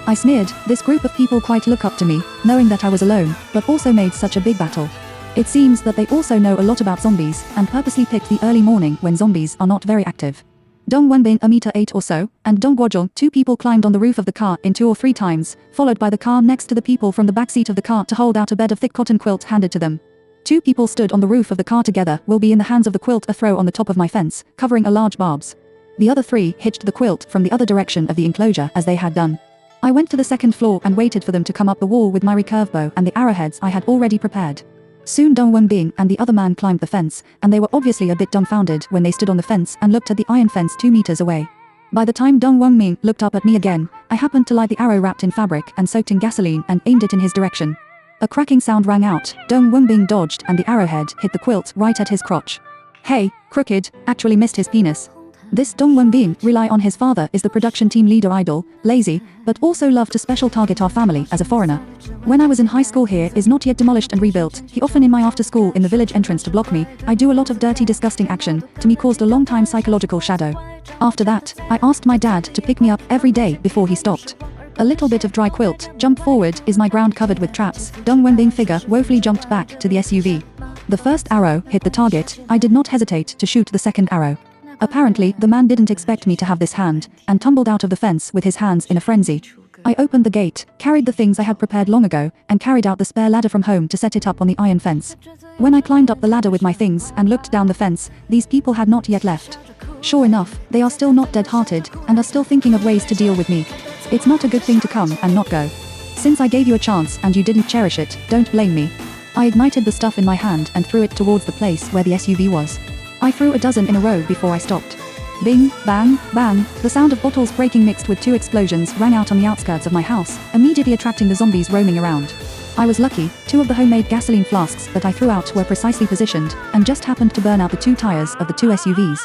I sneered, this group of people quite look up to me, knowing that I was alone, but also made such a big battle. It seems that they also know a lot about zombies, and purposely picked the early morning when zombies are not very active. Dong Wenbing a meter 8 or so, and Dong Guozhong 2 people climbed on the roof of the car in 2 or 3 times, followed by the car next to the people from the back seat of the car to hold out a bed of thick cotton quilt handed to them. 2 people stood on the roof of the car together will be in the hands of the quilt a throw on the top of my fence, covering a large barbs. The other 3 hitched the quilt from the other direction of the enclosure as they had done. I went to the 2nd floor and waited for them to come up the wall with my recurve bow and the arrowheads I had already prepared. Soon Dong Wenbing and the other man climbed the fence, and they were obviously a bit dumbfounded when they stood on the fence and looked at the iron fence 2 meters away. By the time Dong Wenbing looked up at me again, I happened to light the arrow wrapped in fabric and soaked in gasoline and aimed it in his direction. A cracking sound rang out, Dong Wenbing dodged and the arrowhead hit the quilt right at his crotch. Hey, crooked, actually missed his penis. This Dong Wenbing rely on his father is the production team leader idol, lazy, but also loved to special target our family as a foreigner. When I was in high school here is not yet demolished and rebuilt, he often in my after school in the village entrance to block me, I do a lot of dirty disgusting action, to me caused a long time psychological shadow. After that, I asked my dad to pick me up every day before he stopped. A little bit of dry quilt, jump forward is my ground covered with traps, Dong Wenbing figure woefully jumped back to the SUV. The first arrow hit the target, I did not hesitate to shoot the second arrow. Apparently, the man didn't expect me to have this hand, and tumbled out of the fence with his hands in a frenzy. I opened the gate, carried the things I had prepared long ago, and carried out the spare ladder from home to set it up on the iron fence. When I climbed up the ladder with my things and looked down the fence, these people had not yet left. Sure enough, they are still not dead-hearted, and are still thinking of ways to deal with me. It's not a good thing to come and not go. Since I gave you a chance and you didn't cherish it, don't blame me. I ignited the stuff in my hand and threw it towards the place where the SUV was. I threw a dozen in a row before I stopped. Bing, bang, bang, the sound of bottles breaking mixed with 2 explosions rang out on the outskirts of my house, immediately attracting the zombies roaming around. I was lucky, 2 of the homemade gasoline flasks that I threw out were precisely positioned, and just happened to burn out the 2 tires of the 2 SUVs.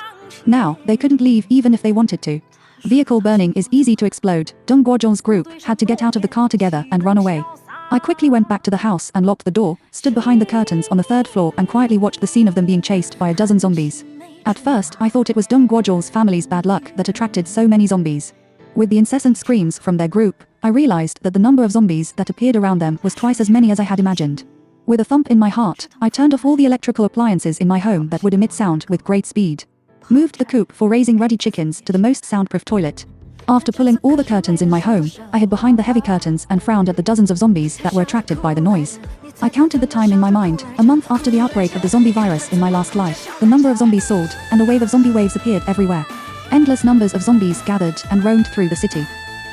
Now, they couldn't leave even if they wanted to. Vehicle burning is easy to explode, Dong Guozhong's group had to get out of the car together and run away. I quickly went back to the house and locked the door, stood behind the curtains on the 3rd floor and quietly watched the scene of them being chased by a dozen zombies. At first, I thought it was Dong Guozhong's family's bad luck that attracted so many zombies. With the incessant screams from their group, I realized that the number of zombies that appeared around them was twice as many as I had imagined. With a thump in my heart, I turned off all the electrical appliances in my home that would emit sound with great speed. Moved the coop for raising ruddy chickens to the most soundproof toilet. After pulling all the curtains in my home, I hid behind the heavy curtains and frowned at the dozens of zombies that were attracted by the noise. I counted the time in my mind, a month after the outbreak of the zombie virus in my last life. The number of zombies soared, and a wave of zombie waves appeared everywhere. Endless numbers of zombies gathered and roamed through the city.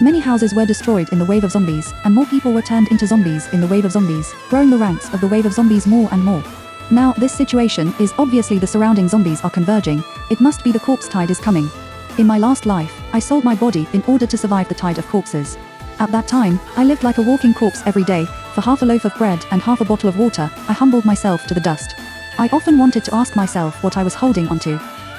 Many houses were destroyed in the wave of zombies, and more people were turned into zombies in the wave of zombies, growing the ranks of the wave of zombies more and more. Now, this situation is obviously the surrounding zombies are converging. It must be the corpse tide is coming. In my last life, I sold my body in order to survive the tide of corpses. At that time, I lived like a walking corpse every day. For half a loaf of bread and half a bottle of water, I humbled myself to the dust. I often wanted to ask myself what I was holding onto.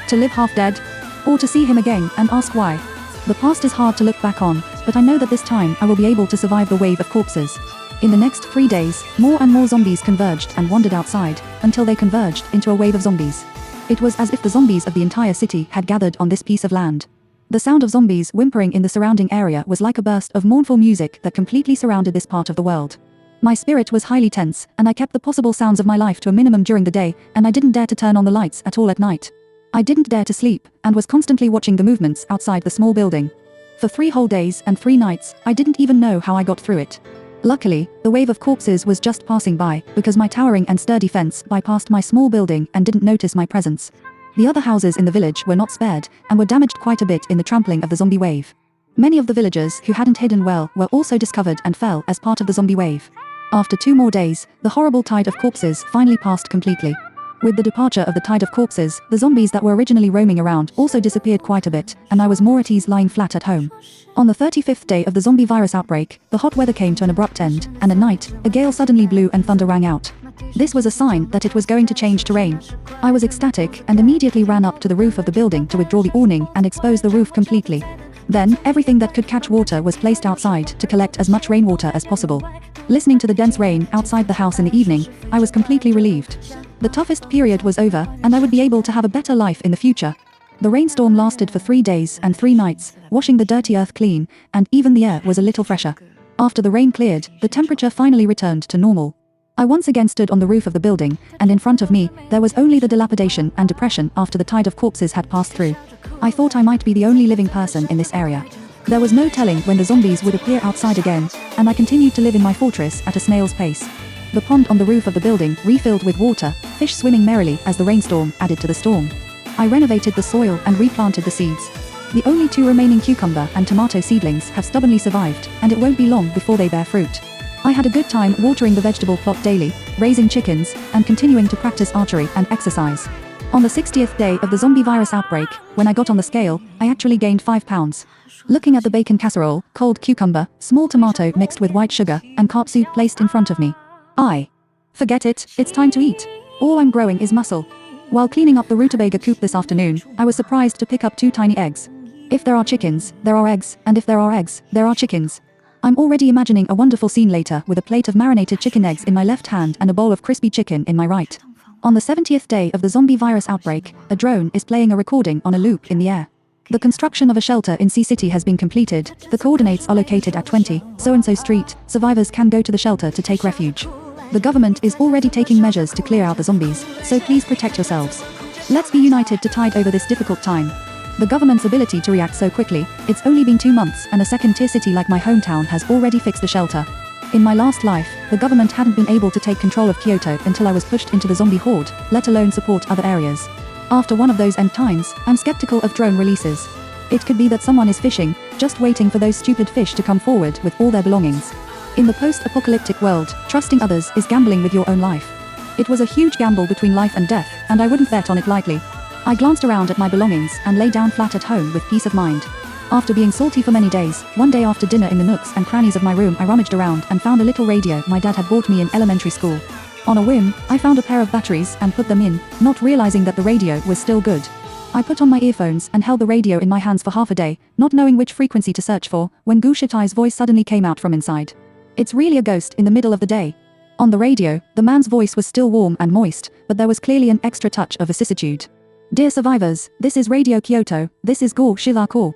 To live half dead? Or to see him again and ask why? The past is hard to look back on, but I know that this time I will be able to survive the wave of corpses. In the next 3 days, more and more zombies converged and wandered outside, until they converged into a wave of zombies. It was as if the zombies of the entire city had gathered on this piece of land. The sound of zombies whimpering in the surrounding area was like a burst of mournful music that completely surrounded this part of the world. My spirit was highly tense, and I kept the possible sounds of my life to a minimum during the day, and I didn't dare to turn on the lights at all at night. I didn't dare to sleep, and was constantly watching the movements outside the small building. For 3 whole days and 3 nights, I didn't even know how I got through it. Luckily, the wave of corpses was just passing by, because my towering and sturdy fence bypassed my small building and didn't notice my presence. The other houses in the village were not spared, and were damaged quite a bit in the trampling of the zombie wave. Many of the villagers who hadn't hidden well were also discovered and fell as part of the zombie wave. After 2 more days, the horrible tide of corpses finally passed completely. With the departure of the tide of corpses, the zombies that were originally roaming around also disappeared quite a bit, and I was more at ease lying flat at home. On the 35th day of the zombie virus outbreak, the hot weather came to an abrupt end, and at night, a gale suddenly blew and thunder rang out. This was a sign that it was going to change to rain. I was ecstatic and immediately ran up to the roof of the building to withdraw the awning and expose the roof completely. Then, everything that could catch water was placed outside to collect as much rainwater as possible. Listening to the dense rain outside the house in the evening, I was completely relieved. The toughest period was over, and I would be able to have a better life in the future. The rainstorm lasted for 3 days and 3 nights, washing the dirty earth clean, and even the air was a little fresher. After the rain cleared, the temperature finally returned to normal. I once again stood on the roof of the building, and in front of me, there was only the dilapidation and depression after the tide of corpses had passed through. I thought I might be the only living person in this area. There was no telling when the zombies would appear outside again, and I continued to live in my fortress at a snail's pace. The pond on the roof of the building refilled with water, fish swimming merrily as the rainstorm added to the storm. I renovated the soil and replanted the seeds. The only 2 remaining cucumber and tomato seedlings have stubbornly survived, and it won't be long before they bear fruit. I had a good time watering the vegetable plot daily, raising chickens, and continuing to practice archery and exercise. On the 60th day of the zombie virus outbreak, when I got on the scale, I actually gained 5 pounds. Looking at the bacon casserole, cold cucumber, small tomato mixed with white sugar, and carp soup placed in front of me, forget it, it's time to eat. All I'm growing is muscle. While cleaning up the rutabaga coop this afternoon, I was surprised to pick up 2 tiny eggs. If there are chickens, there are eggs, and if there are eggs, there are chickens. I'm already imagining a wonderful scene later with a plate of marinated chicken eggs in my left hand and a bowl of crispy chicken in my right. On the 70th day of the zombie virus outbreak, a drone is playing a recording on a loop in the air. The construction of a shelter in Sea City has been completed. The coordinates are located at 20 so-and-so street. Survivors can go to the shelter to take refuge. The government is already taking measures to clear out the zombies, so please protect yourselves. Let's be united to tide over this difficult time. The government's ability to react so quickly, it's only been 2 months and a second-tier city like my hometown has already fixed a shelter. In my last life, the government hadn't been able to take control of Kyoto until I was pushed into the zombie horde, let alone support other areas. After one of those end times, I'm skeptical of drone releases. It could be that someone is fishing, just waiting for those stupid fish to come forward with all their belongings. In the post-apocalyptic world, trusting others is gambling with your own life. It was a huge gamble between life and death, and I wouldn't bet on it lightly. I glanced around at my belongings and lay down flat at home with peace of mind. After being salty for many days, one day after dinner in the nooks and crannies of my room I rummaged around and found a little radio my dad had bought me in elementary school. On a whim, I found a pair of batteries and put them in, not realizing that the radio was still good. I put on my earphones and held the radio in my hands for half a day, not knowing which frequency to search for, when Gushitai's voice suddenly came out from inside. It's really a ghost in the middle of the day. On the radio, the man's voice was still warm and moist, but there was clearly an extra touch of vicissitude. Dear survivors, this is Radio Kyoto, this is Go Shirako.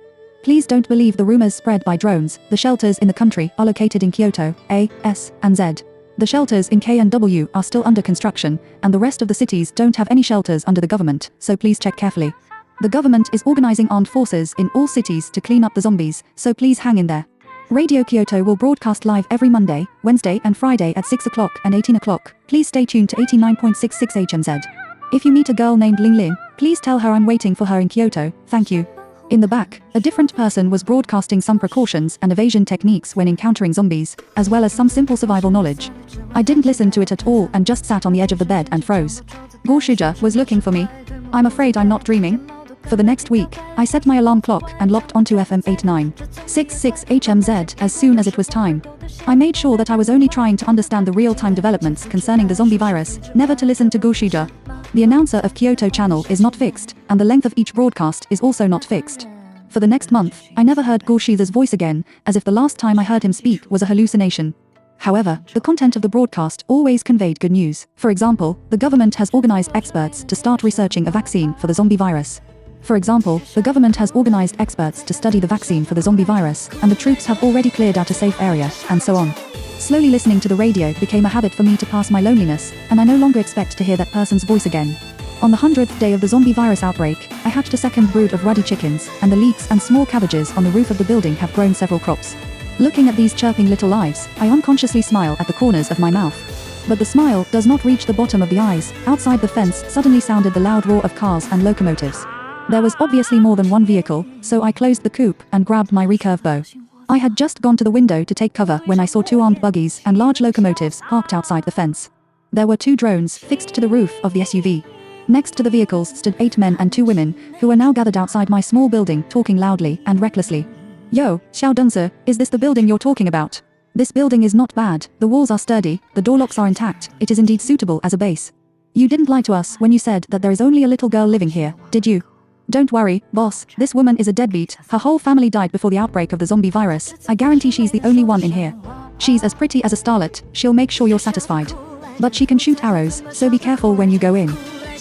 Please don't believe the rumors spread by drones. The shelters in the country are located in Kyoto, A, S, and Z. The shelters in K and W are still under construction, and the rest of the cities don't have any shelters under the government, so please check carefully. The government is organizing armed forces in all cities to clean up the zombies, so please hang in there. Radio Kyoto will broadcast live every Monday, Wednesday and Friday at 6 o'clock and 18 o'clock. Please stay tuned to 89.66 HMZ. If you meet a girl named Ling Ling, please tell her I'm waiting for her in Kyoto, thank you. In the back, a different person was broadcasting some precautions and evasion techniques when encountering zombies, as well as some simple survival knowledge. I didn't listen to it at all and just sat on the edge of the bed and froze. Go Shuja was looking for me. I'm afraid I'm not dreaming. For the next week, I set my alarm clock and locked onto FM 89.66 HMZ as soon as it was time. I made sure that I was only trying to understand the real-time developments concerning the zombie virus, never to listen to Go Shuja. The announcer of Kyoto channel is not fixed, and the length of each broadcast is also not fixed. For the next month, I never heard Go Shuja's voice again, as if the last time I heard him speak was a hallucination. However, the content of the broadcast always conveyed good news. For example, the government has organized experts to start researching a vaccine for the zombie virus. For example, the government has organized experts to study the vaccine for the zombie virus, and the troops have already cleared out a safe area, and so on. Slowly listening to the radio became a habit for me to pass my loneliness, and I no longer expect to hear that person's voice again. On the 100th day of the zombie virus outbreak, I hatched a second brood of ruddy chickens, and the leeks and small cabbages on the roof of the building have grown several crops. Looking at these chirping little lives, I unconsciously smile at the corners of my mouth. But the smile does not reach the bottom of the eyes. Outside the fence suddenly sounded the loud roar of cars and locomotives. There was obviously more than one vehicle, so I closed the coupe and grabbed my recurve bow. I had just gone to the window to take cover when I saw two armed buggies and large locomotives parked outside the fence. There were two drones fixed to the roof of the SUV. Next to the vehicles stood 8 men and 2 women, who were now gathered outside my small building talking loudly and recklessly. Yo, Xiaodunzi, is this the building you're talking about? This building is not bad, the walls are sturdy, the door locks are intact, it is indeed suitable as a base. You didn't lie to us when you said that there is only a little girl living here, did you? Don't worry, boss, this woman is a deadbeat, her whole family died before the outbreak of the zombie virus, I guarantee she's the only one in here. She's as pretty as a starlet, she'll make sure you're satisfied. But she can shoot arrows, so be careful when you go in.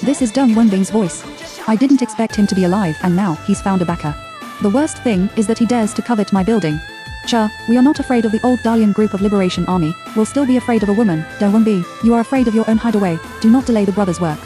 This is Deng Wenbing's voice. I didn't expect him to be alive and now he's found a backer. The worst thing is that he dares to covet my building. Cha, we are not afraid of the old Dalian group of Liberation Army, we'll still be afraid of a woman, Deng Wenbi, you are afraid of your own hideaway, do not delay the brother's work.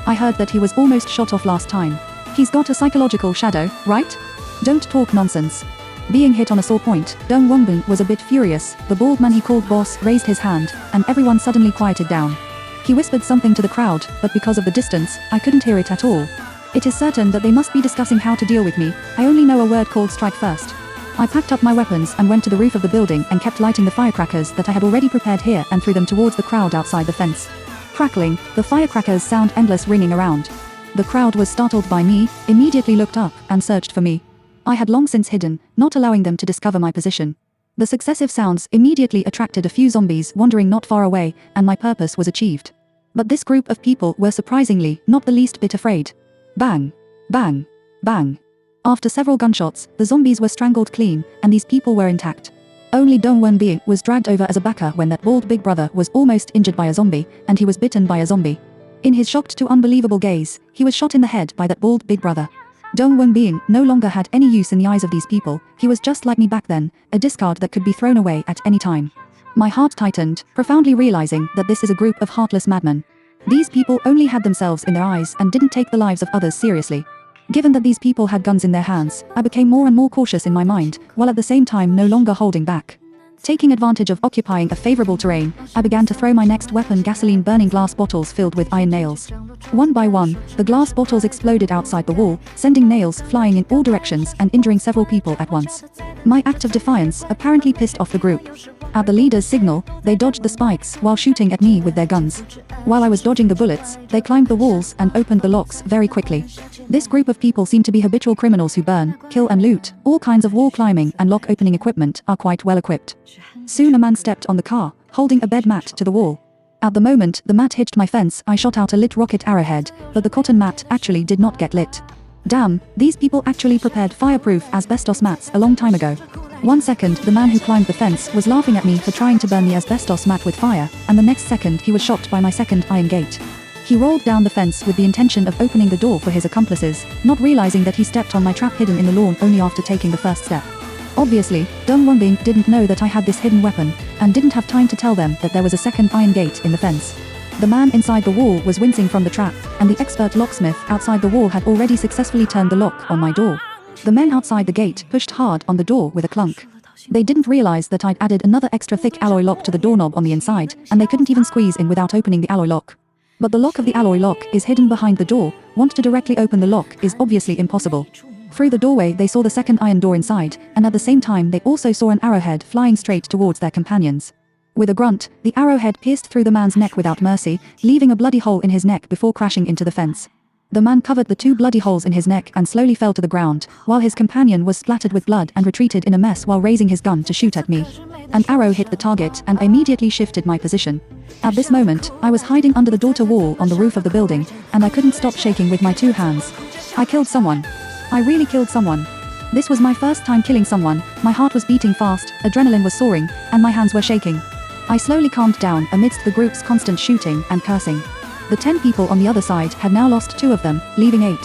I heard that he was almost shot off last time. He's got a psychological shadow, right? Don't talk nonsense. Being hit on a sore point, Deng Wenbin was a bit furious, the bald man he called boss raised his hand, and everyone suddenly quieted down. He whispered something to the crowd, but because of the distance, I couldn't hear it at all. It is certain that they must be discussing how to deal with me, I only know a word called strike first. I packed up my weapons and went to the roof of the building and kept lighting the firecrackers that I had already prepared here and threw them towards the crowd outside the fence. Crackling, the firecrackers sound endless ringing around. The crowd was startled by me, immediately looked up, and searched for me. I had long since hidden, not allowing them to discover my position. The successive sounds immediately attracted a few zombies wandering not far away, and my purpose was achieved. But this group of people were surprisingly not the least bit afraid. Bang! Bang! Bang! After several gunshots, the zombies were strangled clean, and these people were intact. Only Deng Wenbi was dragged over as a backer when that bald big brother was almost injured by a zombie, and he was bitten by a zombie. In his shocked to unbelievable gaze, he was shot in the head by that bald big brother. Deng Wenbi no longer had any use in the eyes of these people, he was just like me back then, a discard that could be thrown away at any time. My heart tightened, profoundly realizing that this is a group of heartless madmen. These people only had themselves in their eyes and didn't take the lives of others seriously. Given that these people had guns in their hands, I became more and more cautious in my mind, while at the same time no longer holding back. Taking advantage of occupying a favorable terrain, I began to throw my next weapon, gasoline-burning glass bottles filled with iron nails. One by one, the glass bottles exploded outside the wall, sending nails flying in all directions and injuring several people at once. My act of defiance apparently pissed off the group. At the leader's signal, they dodged the spikes while shooting at me with their guns. While I was dodging the bullets, they climbed the walls and opened the locks very quickly. This group of people seem to be habitual criminals who burn, kill and loot. All kinds of wall climbing and lock opening equipment are quite well equipped. Soon a man stepped on the car, holding a bed mat to the wall. At the moment the mat hit my fence, I shot out a lit rocket arrowhead, but the cotton mat actually did not get lit. Damn, these people actually prepared fireproof asbestos mats a long time ago. 1 second the man who climbed the fence was laughing at me for trying to burn the asbestos mat with fire, and the next second he was shot by my second iron gate. He rolled down the fence with the intention of opening the door for his accomplices, not realizing that he stepped on my trap hidden in the lawn only after taking the first step. Obviously, Deng Wenbing didn't know that I had this hidden weapon, and didn't have time to tell them that there was a second iron gate in the fence. The man inside the wall was wincing from the trap, and the expert locksmith outside the wall had already successfully turned the lock on my door. The men outside the gate pushed hard on the door with a clunk. They didn't realize that I'd added another extra thick alloy lock to the doorknob on the inside, and they couldn't even squeeze in without opening the alloy lock. But the lock of the alloy lock is hidden behind the door. Want to directly open the lock is obviously impossible. Through the doorway they saw the second iron door inside, and at the same time they also saw an arrowhead flying straight towards their companions. With a grunt, the arrowhead pierced through the man's neck without mercy, leaving a bloody hole in his neck before crashing into the fence. The man covered the 2 bloody holes in his neck and slowly fell to the ground, while his companion was splattered with blood and retreated in a mess while raising his gun to shoot at me. An arrow hit the target and I immediately shifted my position. At this moment, I was hiding under the daughter wall on the roof of the building, and I couldn't stop shaking with my 2 hands. I killed someone. I really killed someone. This was my first time killing someone. My heart was beating fast, adrenaline was soaring, and my hands were shaking. I slowly calmed down amidst the group's constant shooting and cursing. The 10 people on the other side had now lost 2 of them, leaving 8.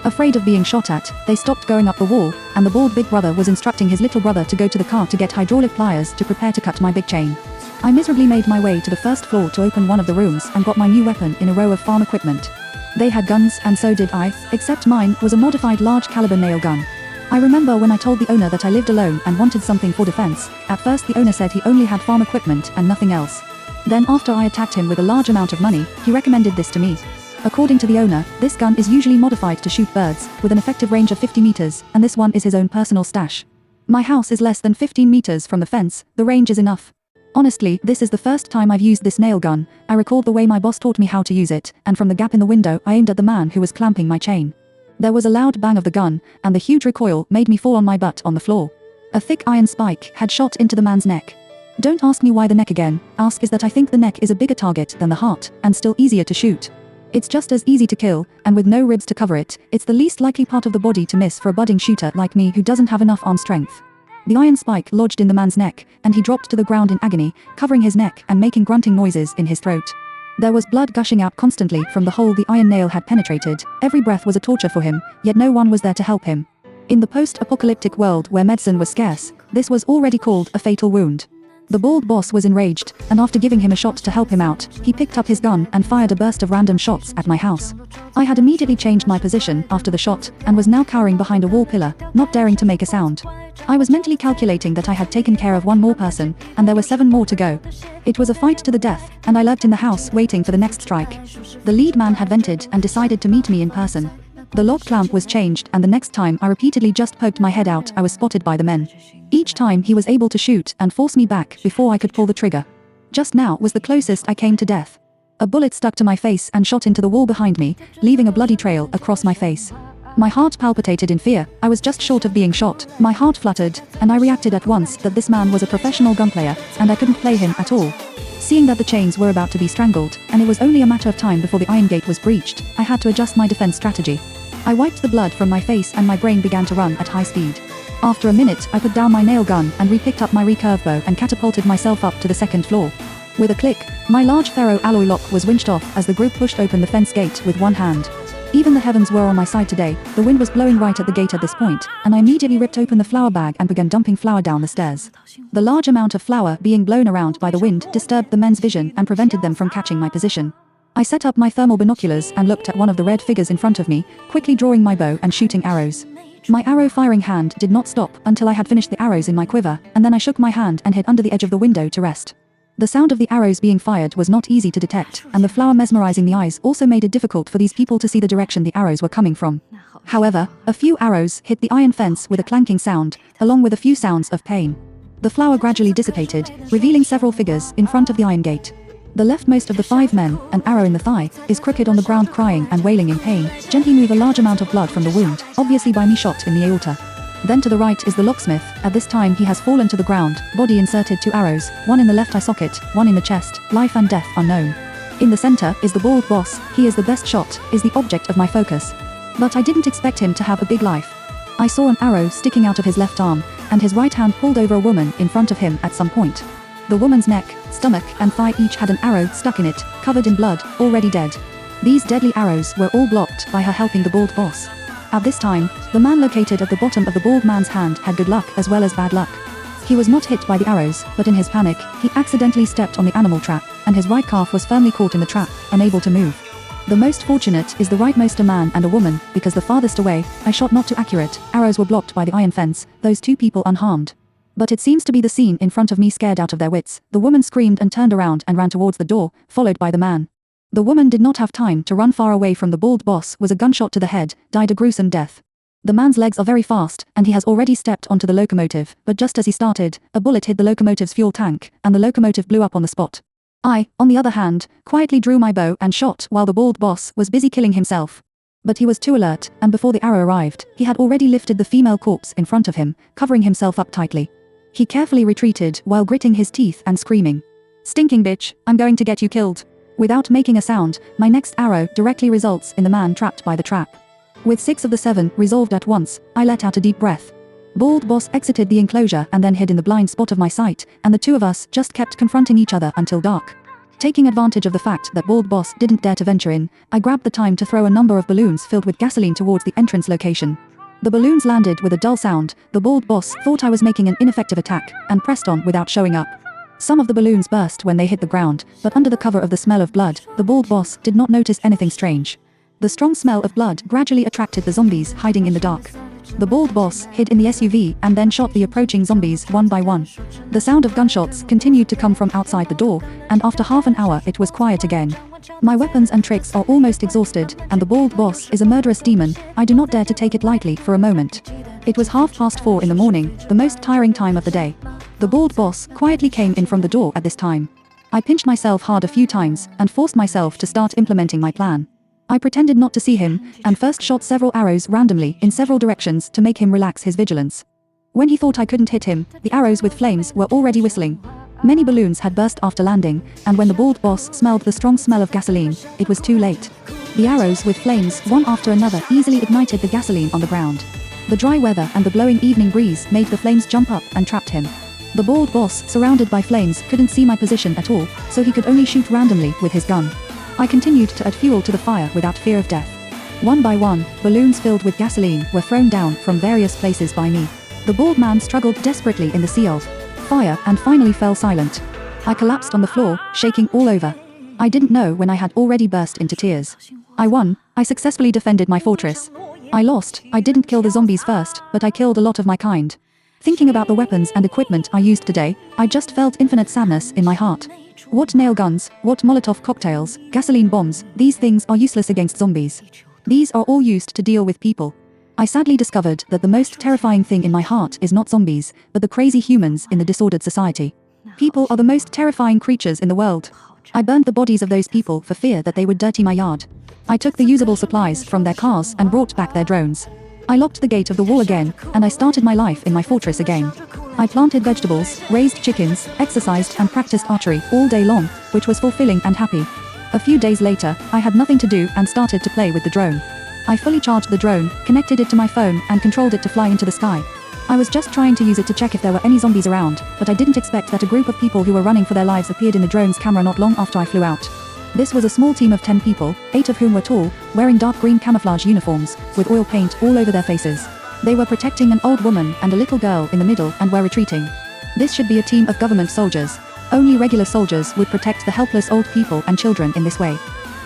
Afraid of being shot at, they stopped going up the wall, and the bald big brother was instructing his little brother to go to the car to get hydraulic pliers to prepare to cut my big chain. I miserably made my way to the first floor to open one of the rooms and got my new weapon in a row of farm equipment. They had guns and so did I, except mine was a modified large caliber nail gun. I remember when I told the owner that I lived alone and wanted something for defense. At first the owner said he only had farm equipment and nothing else. Then after I attacked him with a large amount of money, he recommended this to me. According to the owner, this gun is usually modified to shoot birds, with an effective range of 50 meters, and this one is his own personal stash. My house is less than 15 meters from the fence, the range is enough. Honestly, this is the first time I've used this nail gun. I recalled the way my boss taught me how to use it, and from the gap in the window I aimed at the man who was clamping my chain. There was a loud bang of the gun, and the huge recoil made me fall on my butt on the floor. A thick iron spike had shot into the man's neck. Don't ask me why the neck again, ask is that I think the neck is a bigger target than the heart, and still easier to shoot. It's just as easy to kill, and with no ribs to cover it, it's the least likely part of the body to miss for a budding shooter like me who doesn't have enough arm strength. The iron spike lodged in the man's neck, and he dropped to the ground in agony, covering his neck and making grunting noises in his throat. There was blood gushing out constantly from the hole the iron nail had penetrated. Every breath was a torture for him, yet no one was there to help him. In the post-apocalyptic world where medicine was scarce, this was already called a fatal wound. The bald boss was enraged, and after giving him a shot to help him out, he picked up his gun and fired a burst of random shots at my house. I had immediately changed my position after the shot, and was now cowering behind a wall pillar, not daring to make a sound. I was mentally calculating that I had taken care of 1 more person, and there were 7 more to go. It was a fight to the death, and I lurked in the house waiting for the next strike. The lead man had vented and decided to meet me in person. The lock clamp was changed, and the next time I repeatedly just poked my head out, I was spotted by the men. Each time he was able to shoot and force me back before I could pull the trigger. Just now was the closest I came to death. A bullet stuck to my face and shot into the wall behind me, leaving a bloody trail across my face. My heart palpitated in fear. I was just short of being shot. My heart fluttered, and I reacted at once that this man was a professional gunplayer, and I couldn't play him at all. Seeing that the chains were about to be strangled, and it was only a matter of time before the iron gate was breached, I had to adjust my defense strategy. I wiped the blood from my face and my brain began to run at high speed. After a minute, I put down my nail gun and re-picked up my recurve bow and catapulted myself up to the 2nd floor. With a click, my large ferro alloy lock was winched off as the group pushed open the fence gate with 1 hand. Even the heavens were on my side today. The wind was blowing right at the gate at this point, and I immediately ripped open the flour bag and began dumping flour down the stairs. The large amount of flour being blown around by the wind disturbed the men's vision and prevented them from catching my position. I set up my thermal binoculars and looked at one of the red figures in front of me, quickly drawing my bow and shooting arrows. My arrow-firing hand did not stop until I had finished the arrows in my quiver, and then I shook my hand and hid under the edge of the window to rest. The sound of the arrows being fired was not easy to detect, and the flour mesmerizing the eyes also made it difficult for these people to see the direction the arrows were coming from. However, a few arrows hit the iron fence with a clanking sound, along with a few sounds of pain. The flour gradually dissipated, revealing several figures in front of the iron gate. The leftmost of the 5 men, an arrow in the thigh, is crooked on the ground crying and wailing in pain, gently move a large amount of blood from the wound, obviously by me shot in the aorta. Then to the right is the locksmith. At this time he has fallen to the ground, body inserted 2 arrows, 1 in the left eye socket, 1 in the chest, life and death unknown. In the center is the bald boss. He is the best shot, is the object of my focus. But I didn't expect him to have a big life. I saw an arrow sticking out of his left arm, and his right hand pulled over a woman in front of him at some point. The woman's neck, stomach and thigh each had an arrow stuck in it, covered in blood, already dead. These deadly arrows were all blocked by her helping the bald boss. At this time, the man located at the bottom of the bald man's hand had good luck as well as bad luck. He was not hit by the arrows, but in his panic, he accidentally stepped on the animal trap, and his right calf was firmly caught in the trap, unable to move. The most fortunate is the rightmost a man and a woman, because the farthest away, I shot not too accurate, arrows were blocked by the iron fence, those two people unharmed. But it seems to be the scene in front of me scared out of their wits. The woman screamed and turned around and ran towards the door, followed by the man. The woman did not have time to run far away from the bald boss, was a gunshot to the head, died a gruesome death. The man's legs are very fast, and he has already stepped onto the locomotive, but just as he started, a bullet hit the locomotive's fuel tank, and the locomotive blew up on the spot. I, on the other hand, quietly drew my bow and shot while the bald boss was busy killing himself. But he was too alert, and before the arrow arrived, he had already lifted the female corpse in front of him, covering himself up tightly. He carefully retreated while gritting his teeth and screaming, "Stinking bitch, I'm going to get you killed." Without making a sound, my next arrow directly results in the man trapped by the trap. With 6 of the 7 resolved at once, I let out a deep breath. Bald boss exited the enclosure and then hid in the blind spot of my sight, and the two of us just kept confronting each other until dark. Taking advantage of the fact that bald boss didn't dare to venture in, I grabbed the time to throw a number of balloons filled with gasoline towards the entrance location. The balloons landed with a dull sound. The bald boss thought I was making an ineffective attack, and pressed on without showing up. Some of the balloons burst when they hit the ground, but under the cover of the smell of blood, the bald boss did not notice anything strange. The strong smell of blood gradually attracted the zombies hiding in the dark. The bald boss hid in the SUV and then shot the approaching zombies one by one. The sound of gunshots continued to come from outside the door, and after half an hour it was quiet again. My weapons and tricks are almost exhausted, and the bald boss is a murderous demon. I do not dare to take it lightly for a moment. It was 4:30 in the morning, the most tiring time of the day. The bald boss quietly came in from the door at this time. I pinched myself hard a few times, and forced myself to start implementing my plan. I pretended not to see him, and first shot several arrows randomly in several directions to make him relax his vigilance. When he thought I couldn't hit him, the arrows with flames were already whistling. Many balloons had burst after landing, and when the bald boss smelled the strong smell of gasoline, it was too late. The arrows with flames, one after another, easily ignited the gasoline on the ground. The dry weather and the blowing evening breeze made the flames jump up and trapped him. The bald boss, surrounded by flames, couldn't see my position at all, so he could only shoot randomly with his gun. I continued to add fuel to the fire without fear of death. One by one, balloons filled with gasoline were thrown down from various places by me. The bald man struggled desperately in the sea of fire and finally fell silent. I collapsed on the floor, shaking all over. I didn't know when I had already burst into tears. I won. I successfully defended my fortress. I lost. I didn't kill the zombies first, but I killed a lot of my kind. Thinking about the weapons and equipment I used today, I just felt infinite sadness in my heart. What nail guns, what Molotov cocktails, gasoline bombs, these things are useless against zombies. These are all used to deal with people. I sadly discovered that the most terrifying thing in my heart is not zombies, but the crazy humans in the disordered society. People are the most terrifying creatures in the world. I burned the bodies of those people for fear that they would dirty my yard. I took the usable supplies from their cars and brought back their drones. I locked the gate of the wall again, and I started my life in my fortress again. I planted vegetables, raised chickens, exercised and practiced archery all day long, which was fulfilling and happy. A few days later, I had nothing to do and started to play with the drone. I fully charged the drone, connected it to my phone and controlled it to fly into the sky. I was just trying to use it to check if there were any zombies around, but I didn't expect that a group of people who were running for their lives appeared in the drone's camera not long after I flew out. This was a small team of 10 people, 8 of whom were tall, wearing dark green camouflage uniforms, with oil paint all over their faces. They were protecting an old woman and a little girl in the middle and were retreating. This should be a team of government soldiers. Only regular soldiers would protect the helpless old people and children in this way.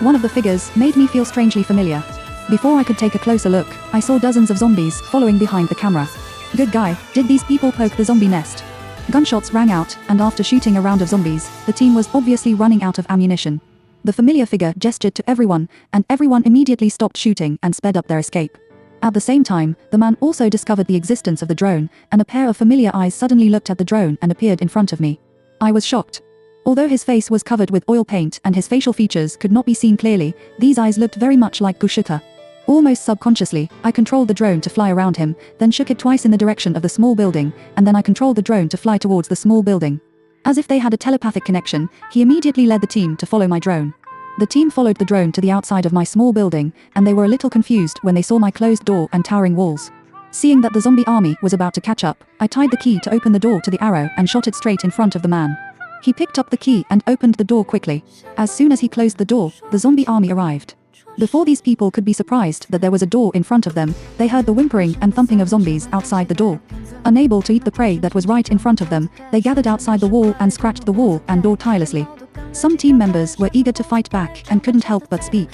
One of the figures made me feel strangely familiar. Before I could take a closer look, I saw dozens of zombies following behind the camera. Good guy, did these people poke the zombie nest? Gunshots rang out, and after shooting a round of zombies, the team was obviously running out of ammunition. The familiar figure gestured to everyone, and everyone immediately stopped shooting and sped up their escape. At the same time, the man also discovered the existence of the drone, and a pair of familiar eyes suddenly looked at the drone and appeared in front of me. I was shocked. Although his face was covered with oil paint and his facial features could not be seen clearly, these eyes looked very much like Gushuta. Almost subconsciously, I controlled the drone to fly around him, then shook it twice in the direction of the small building, and then I controlled the drone to fly towards the small building. As if they had a telepathic connection, he immediately led the team to follow my drone. The team followed the drone to the outside of my small building, and they were a little confused when they saw my closed door and towering walls. Seeing that the zombie army was about to catch up, I tied the key to open the door to the arrow and shot it straight in front of the man. He picked up the key and opened the door quickly. As soon as he closed the door, the zombie army arrived. Before these people could be surprised that there was a door in front of them, they heard the whimpering and thumping of zombies outside the door. Unable to eat the prey that was right in front of them, they gathered outside the wall and scratched the wall and door tirelessly. Some team members were eager to fight back and couldn't help but speak.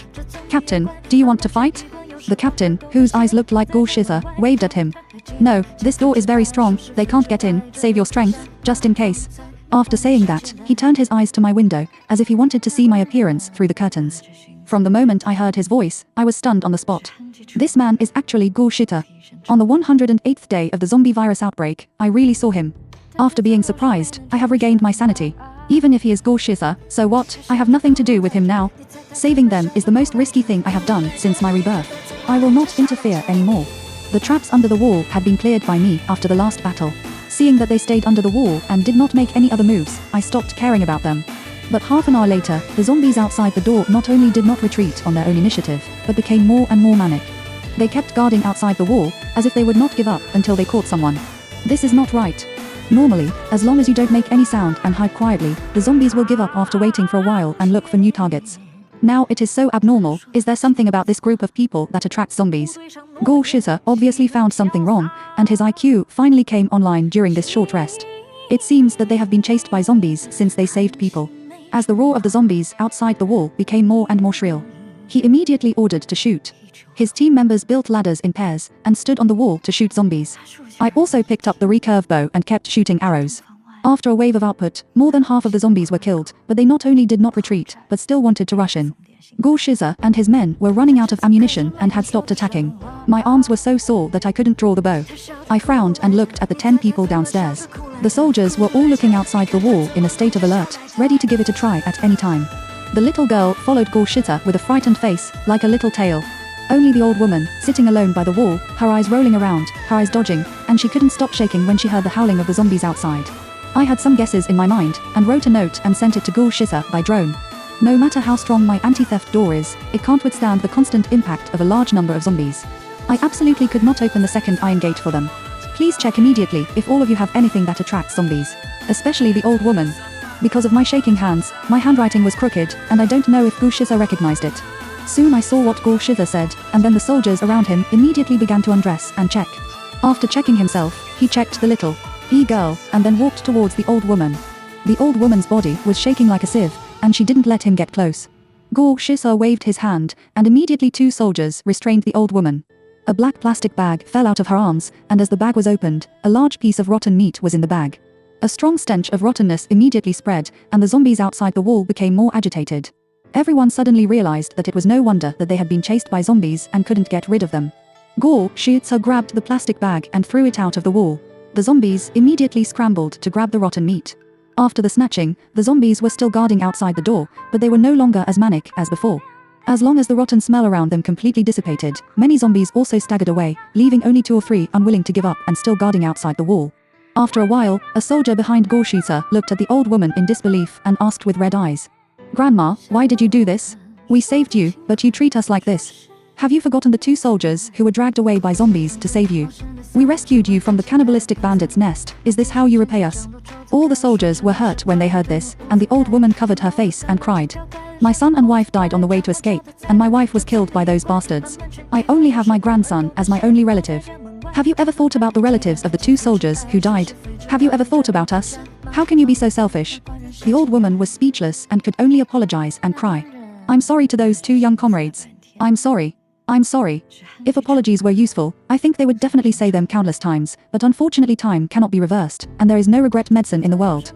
"Captain, do you want to fight?" The captain, whose eyes looked like ghoul shitter, waved at him. "No, this door is very strong, they can't get in, save your strength, just in case." After saying that, he turned his eyes to my window, as if he wanted to see my appearance through the curtains. From the moment I heard his voice, I was stunned on the spot. This man is actually ghoul shitter. On the 108th day of the zombie virus outbreak, I really saw him. After being surprised, I have regained my sanity. Even if he is ghoul shitter, so what, I have nothing to do with him now. Saving them is the most risky thing I have done since my rebirth. I will not interfere anymore. The traps under the wall had been cleared by me after the last battle. Seeing that they stayed under the wall and did not make any other moves, I stopped caring about them. But half an hour later, the zombies outside the door not only did not retreat on their own initiative, but became more and more manic. They kept guarding outside the wall, as if they would not give up until they caught someone. This is not right. Normally, as long as you don't make any sound and hide quietly, the zombies will give up after waiting for a while and look for new targets. Now it is so abnormal. Is there something about this group of people that attracts zombies? Ghoul shitter obviously found something wrong, and his IQ finally came online during this short rest. It seems that they have been chased by zombies since they saved people. As the roar of the zombies outside the wall became more and more shrill, he immediately ordered to shoot. His team members built ladders in pairs and stood on the wall to shoot zombies. I also picked up the recurve bow and kept shooting arrows. After a wave of output, more than half of the zombies were killed, but they not only did not retreat, but still wanted to rush in. Ghoul shitter and his men were running out of ammunition and had stopped attacking. My arms were so sore that I couldn't draw the bow. I frowned and looked at the 10 people downstairs. The soldiers were all looking outside the wall in a state of alert, ready to give it a try at any time. The little girl followed ghoul shitter with a frightened face, like a little tail. Only the old woman, sitting alone by the wall, her eyes rolling around, her eyes dodging, and she couldn't stop shaking when she heard the howling of the zombies outside. I had some guesses in my mind, and wrote a note and sent it to ghoul shitter by drone. No matter how strong my anti-theft door is, it can't withstand the constant impact of a large number of zombies. I absolutely could not open the second iron gate for them. Please check immediately if all of you have anything that attracts zombies. Especially the old woman. Because of my shaking hands, my handwriting was crooked, and I don't know if ghoul shitter recognized it. Soon I saw what ghoul shitter said, and then the soldiers around him immediately began to undress and check. After checking himself, he checked the little girl, and then walked towards the old woman. The old woman's body was shaking like a sieve, and she didn't let him get close. Ghoul shitter waved his hand, and immediately 2 soldiers restrained the old woman. A black plastic bag fell out of her arms, and as the bag was opened, a large piece of rotten meat was in the bag. A strong stench of rottenness immediately spread, and the zombies outside the wall became more agitated. Everyone suddenly realized that it was no wonder that they had been chased by zombies and couldn't get rid of them. Ghoul shitter grabbed the plastic bag and threw it out of the wall. The zombies immediately scrambled to grab the rotten meat. After the snatching, the zombies were still guarding outside the door, but they were no longer as manic as before. As long as the rotten smell around them completely dissipated, many zombies also staggered away, leaving only 2 or 3 unwilling to give up and still guarding outside the wall. After a while, a soldier behind ghoul shitter looked at the old woman in disbelief and asked with red eyes, "Grandma, why did you do this? We saved you, but you treat us like this. Have you forgotten the 2 soldiers who were dragged away by zombies to save you? We rescued you from the cannibalistic bandits' nest. Is this how you repay us?" All the soldiers were hurt when they heard this, and the old woman covered her face and cried. "My son and wife died on the way to escape, and my wife was killed by those bastards. I only have my grandson as my only relative. Have you ever thought about the relatives of the 2 soldiers who died? Have you ever thought about us? How can you be so selfish?" The old woman was speechless and could only apologize and cry. "I'm sorry to those 2 young comrades. I'm sorry. I'm sorry." If apologies were useful, I think they would definitely say them countless times, but unfortunately time cannot be reversed, and there is no regret medicine in the world.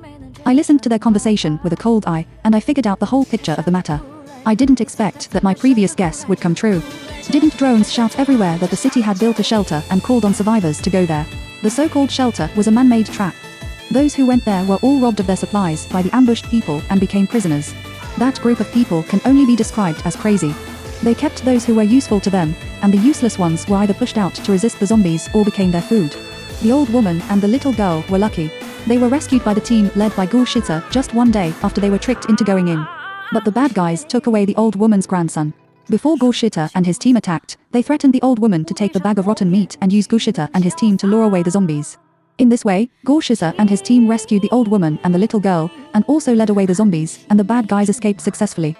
I listened to their conversation with a cold eye, and I figured out the whole picture of the matter. I didn't expect that my previous guess would come true. Didn't drones shout everywhere that the city had built a shelter and called on survivors to go there? The so-called shelter was a man-made trap. Those who went there were all robbed of their supplies by the ambushed people and became prisoners. That group of people can only be described as crazy. They kept those who were useful to them, and the useless ones were either pushed out to resist the zombies or became their food. The old woman and the little girl were lucky. They were rescued by the team led by ghoul shitter just 1 day after they were tricked into going in. But the bad guys took away the old woman's grandson. Before ghoul shitter and his team attacked, they threatened the old woman to take the bag of rotten meat and use ghoul shitter and his team to lure away the zombies. In this way, ghoul shitter and his team rescued the old woman and the little girl, and also led away the zombies, and the bad guys escaped successfully.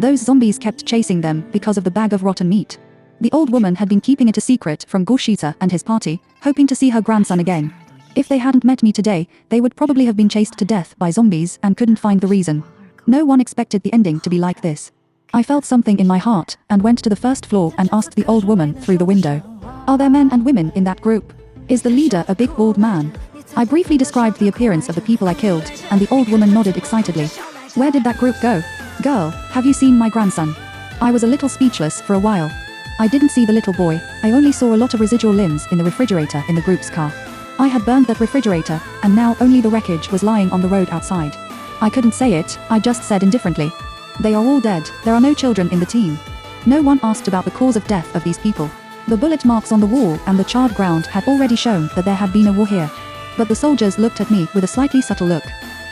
Those zombies kept chasing them because of the bag of rotten meat. The old woman had been keeping it a secret from Gorshita and his party, hoping to see her grandson again. If they hadn't met me today, they would probably have been chased to death by zombies and couldn't find the reason. No one expected the ending to be like this. I felt something in my heart and went to the first floor and asked the old woman through the window. Are there men and women in that group? Is the leader a big bald man? I briefly described the appearance of the people I killed, and the old woman nodded excitedly. Where did that group go? Girl, have you seen my grandson? I was a little speechless for a while. I didn't see the little boy, I only saw a lot of residual limbs in the refrigerator in the group's car. I had burned that refrigerator, and now only the wreckage was lying on the road outside. I couldn't say it, I just said indifferently. They are all dead, there are no children in the team. No one asked about the cause of death of these people. The bullet marks on the wall and the charred ground had already shown that there had been a war here. But the soldiers looked at me with a slightly subtle look.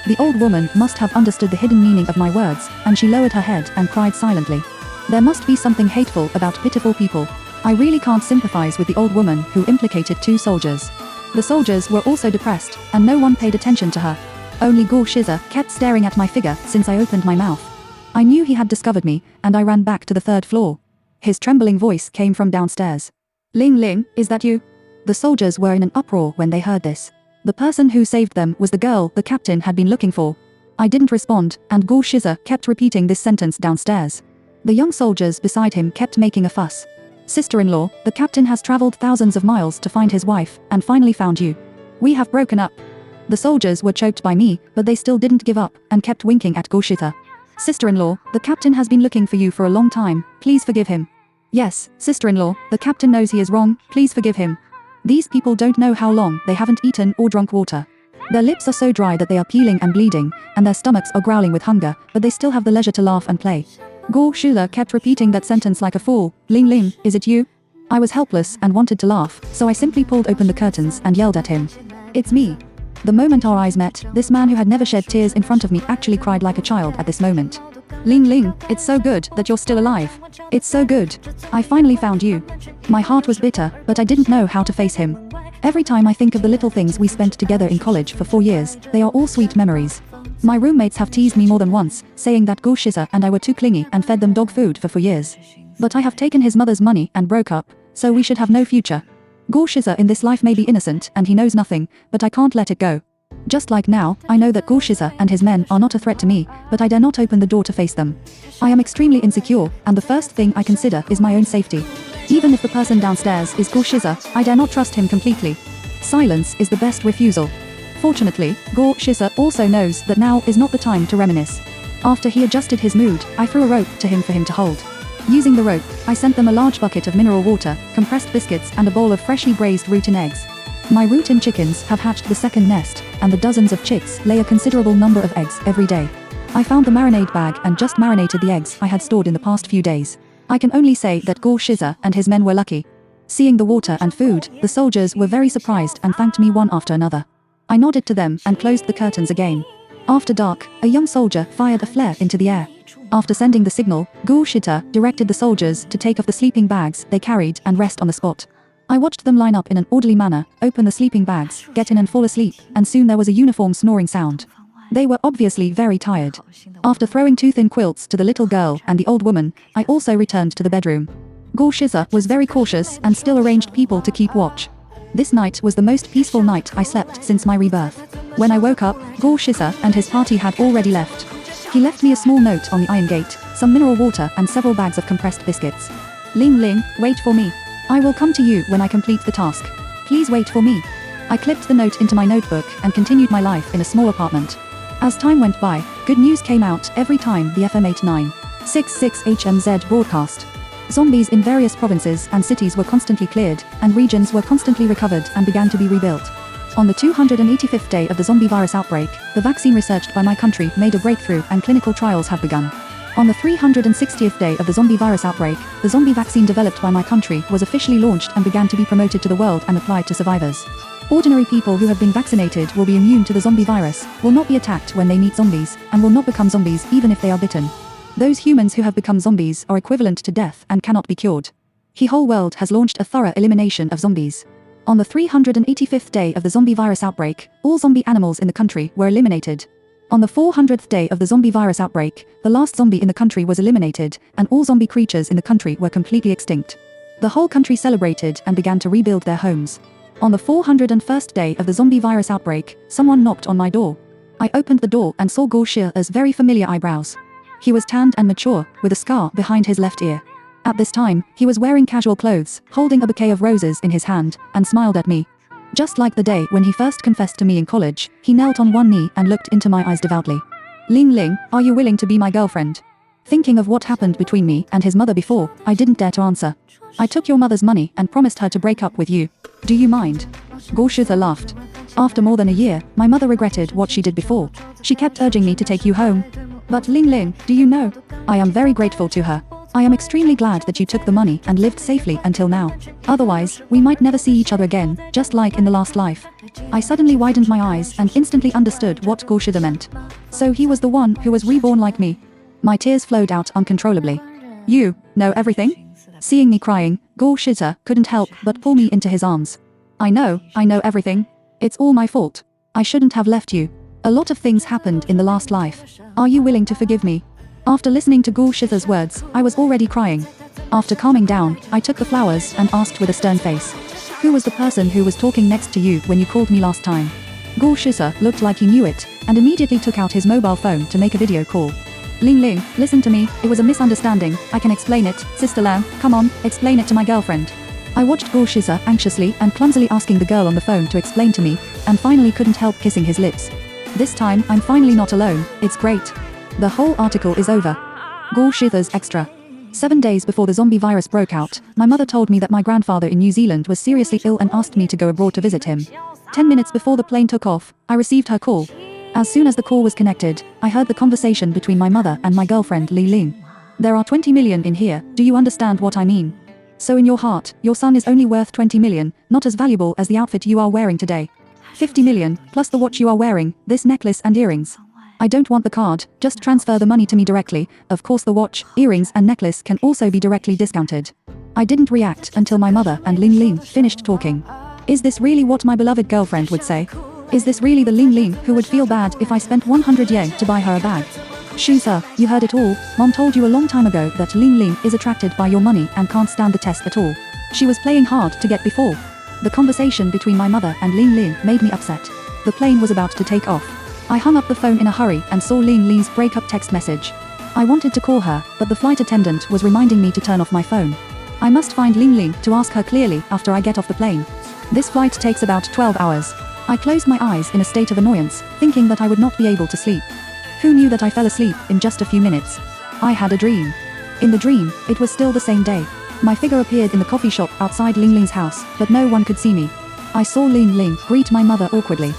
The old woman must have understood the hidden meaning of my words, and she lowered her head and cried silently. There must be something hateful about pitiful people. I really can't sympathize with the old woman who implicated 2 soldiers. The soldiers were also depressed, and no one paid attention to her. Only Gorshita kept staring at my figure since I opened my mouth. I knew he had discovered me, and I ran back to the 3rd floor. His trembling voice came from downstairs. Ling Ling, is that you? The soldiers were in an uproar when they heard this. The person who saved them was the girl the captain had been looking for. I didn't respond, and Gorshita kept repeating this sentence downstairs. The young soldiers beside him kept making a fuss. Sister-in-law, the captain has traveled thousands of miles to find his wife, and finally found you. We have broken up. The soldiers were choked by me, but they still didn't give up, and kept winking at Gorshita. Sister-in-law, the captain has been looking for you for a long time, please forgive him. Yes, sister-in-law, the captain knows he is wrong, please forgive him. These people don't know how long they haven't eaten or drunk water. Their lips are so dry that they are peeling and bleeding, and their stomachs are growling with hunger, but they still have the leisure to laugh and play. Gorshita kept repeating that sentence like a fool. Ling Ling, is it you? I was helpless and wanted to laugh, so I simply pulled open the curtains and yelled at him. It's me. The moment our eyes met, this man who had never shed tears in front of me actually cried like a child at this moment. Ling Ling, it's so good that you're still alive. It's so good. I finally found you. My heart was bitter, but I didn't know how to face him. Every time I think of the little things we spent together in college for 4 years, they are all sweet memories. My roommates have teased me more than once, saying that Gorshita and I were too clingy and fed them dog food for 4 years. But I have taken his mother's money and broke up, so we should have no future. Gorshita in this life may be innocent and he knows nothing, but I can't let it go. Just like now, I know that Gorshita and his men are not a threat to me, but I dare not open the door to face them. I am extremely insecure, and the first thing I consider is my own safety. Even if the person downstairs is Gorshita, I dare not trust him completely. Silence is the best refusal. Fortunately, Gorshita also knows that now is not the time to reminisce. After he adjusted his mood, I threw a rope to him for him to hold. Using the rope, I sent them a large bucket of mineral water, compressed biscuits and a bowl of freshly braised root and eggs. My root and chickens have hatched the second nest, and the dozens of chicks lay a considerable number of eggs every day. I found the marinade bag and just marinated the eggs I had stored in the past few days. I can only say that Gorshita and his men were lucky. Seeing the water and food, the soldiers were very surprised and thanked me one after another. I nodded to them and closed the curtains again. After dark, a young soldier fired a flare into the air. After sending the signal, Gorshita directed the soldiers to take off the sleeping bags they carried and rest on the spot. I watched them line up in an orderly manner, open the sleeping bags, get in and fall asleep, and soon there was a uniform snoring sound. They were obviously very tired. After throwing 2 thin quilts to the little girl and the old woman, I also returned to the bedroom. Gorshita was very cautious and still arranged people to keep watch. This night was the most peaceful night I slept since my rebirth. When I woke up, Gorshita and his party had already left. He left me a small note on the iron gate, some mineral water and several bags of compressed biscuits. Ling Ling, wait for me. I will come to you when I complete the task. Please wait for me. I clipped the note into my notebook and continued my life in a small apartment. As time went by, good news came out every time the FM 8966 HMZ broadcast. Zombies in various provinces and cities were constantly cleared, and regions were constantly recovered and began to be rebuilt. On the 285th day of the zombie virus outbreak, the vaccine researched by my country made a breakthrough and clinical trials have begun. On the 360th day of the zombie virus outbreak, the zombie vaccine developed by my country was officially launched and began to be promoted to the world and applied to survivors. Ordinary people who have been vaccinated will be immune to the zombie virus, will not be attacked when they meet zombies, and will not become zombies even if they are bitten. Those humans who have become zombies are equivalent to death and cannot be cured. The whole world has launched a thorough elimination of zombies. On the 385th day of the zombie virus outbreak, all zombie animals in the country were eliminated. On the 400th day of the zombie virus outbreak, the last zombie in the country was eliminated, and all zombie creatures in the country were completely extinct. The whole country celebrated and began to rebuild their homes. On the 401st day of the zombie virus outbreak, someone knocked on my door. I opened the door and saw Gorshir's very familiar eyebrows. He was tanned and mature, with a scar behind his left ear. At this time, he was wearing casual clothes, holding a bouquet of roses in his hand, and smiled at me. Just like the day when he first confessed to me in college, he knelt on one knee and looked into my eyes devoutly. "Ling Ling, are you willing to be my girlfriend?" Thinking of what happened between me and his mother before, I didn't dare to answer. "I took your mother's money and promised her to break up with you. Do you mind?" Gorshitha laughed. "After more than a year, my mother regretted what she did before. She kept urging me to take you home. But Ling Ling, do you know? I am very grateful to her. I am extremely glad that you took the money and lived safely until now. Otherwise, we might never see each other again, just like in the last life." I suddenly widened my eyes and instantly understood what Gorshitha meant. So he was the one who was reborn like me. My tears flowed out uncontrollably. "You know everything?" Seeing me crying, Gorshitha couldn't help but pull me into his arms. I know everything. It's all my fault. I shouldn't have left you. A lot of things happened in the last life. Are you willing to forgive me?" After listening to Gorshitha's words, I was already crying. After calming down, I took the flowers and asked with a stern face, "Who was the person who was talking next to you when you called me last time?" Gorshitha looked like he knew it, and immediately took out his mobile phone to make a video call. "Ling Ling, listen to me, it was a misunderstanding, I can explain it, Sister Lam, come on, explain it to my girlfriend." I watched Gorshitha anxiously and clumsily asking the girl on the phone to explain to me, and finally couldn't help kissing his lips. This time, I'm finally not alone, it's great. The whole article is over. Gorshitha's extra. 7 days before the zombie virus broke out, my mother told me that my grandfather in New Zealand was seriously ill and asked me to go abroad to visit him. 10 minutes before the plane took off, I received her call. As soon as the call was connected, I heard the conversation between my mother and my girlfriend Li Ling. "There are 20 million in here, do you understand what I mean? So in your heart, your son is only worth 20 million, not as valuable as the outfit you are wearing today. 50 million, plus the watch you are wearing, this necklace and earrings. I don't want the card, just transfer the money to me directly. Of course the watch, earrings and necklace can also be directly discounted." I didn't react until my mother and Ling Ling finished talking. Is this really what my beloved girlfriend would say? Is this really the Ling Ling who would feel bad if I spent 100 yen to buy her a bag? "Shusa, you heard it all. Mom told you a long time ago that Ling Ling is attracted by your money and can't stand the test at all. She was playing hard to get before." The conversation between my mother and Ling Ling made me upset. The plane was about to take off. I hung up the phone in a hurry and saw Ling Ling's breakup text message. I wanted to call her, but the flight attendant was reminding me to turn off my phone. I must find Ling Ling to ask her clearly after I get off the plane. This flight takes about 12 hours. I closed my eyes in a state of annoyance, thinking that I would not be able to sleep. Who knew that I fell asleep in just a few minutes? I had a dream. In the dream, it was still the same day. My figure appeared in the coffee shop outside Ling Ling's house, but no one could see me. I saw Ling Ling greet my mother awkwardly.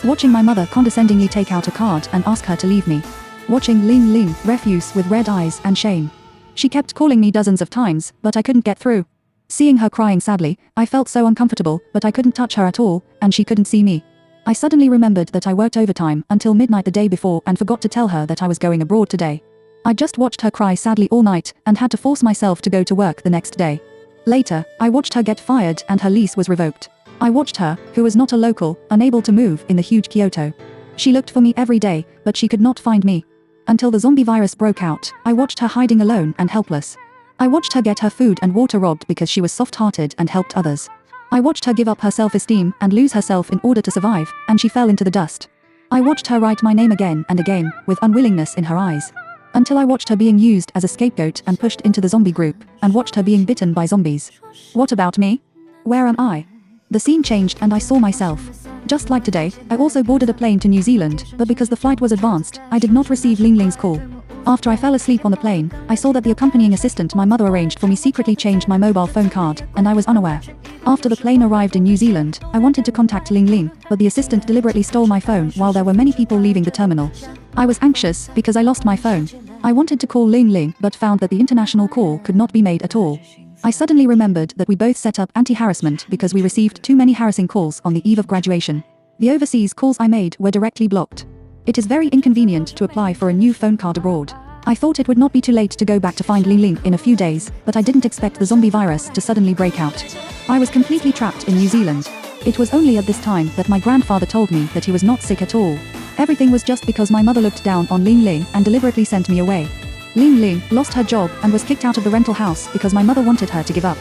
Watching my mother condescendingly take out a card and ask her to leave me. Watching Ling Ling refuse with red eyes and shame. She kept calling me dozens of times, but I couldn't get through. Seeing her crying sadly, I felt so uncomfortable, but I couldn't touch her at all, and she couldn't see me. I suddenly remembered that I worked overtime until midnight the day before and forgot to tell her that I was going abroad today. I just watched her cry sadly all night and had to force myself to go to work the next day. Later, I watched her get fired and her lease was revoked. I watched her, who was not a local, unable to move in the huge Kyoto. She looked for me every day, but she could not find me. Until the zombie virus broke out, I watched her hiding alone and helpless. I watched her get her food and water robbed because she was soft-hearted and helped others. I watched her give up her self-esteem and lose herself in order to survive, and she fell into the dust. I watched her write my name again and again, with unwillingness in her eyes. Until I watched her being used as a scapegoat and pushed into the zombie group, and watched her being bitten by zombies. What about me? Where am I? The scene changed and I saw myself. Just like today, I also boarded a plane to New Zealand, but because the flight was advanced, I did not receive Ling Ling's call. After I fell asleep on the plane, I saw that the accompanying assistant my mother arranged for me secretly changed my mobile phone card, and I was unaware. After the plane arrived in New Zealand, I wanted to contact Ling Ling, but the assistant deliberately stole my phone while there were many people leaving the terminal. I was anxious because I lost my phone. I wanted to call Ling Ling but found that the international call could not be made at all. I suddenly remembered that we both set up anti-harassment because we received too many harassing calls on the eve of graduation. The overseas calls I made were directly blocked. It is very inconvenient to apply for a new phone card abroad. I thought it would not be too late to go back to find Ling Ling in a few days, but I didn't expect the zombie virus to suddenly break out. I was completely trapped in New Zealand. It was only at this time that my grandfather told me that he was not sick at all. Everything was just because my mother looked down on Ling Ling and deliberately sent me away. Ling Ling lost her job and was kicked out of the rental house because my mother wanted her to give up.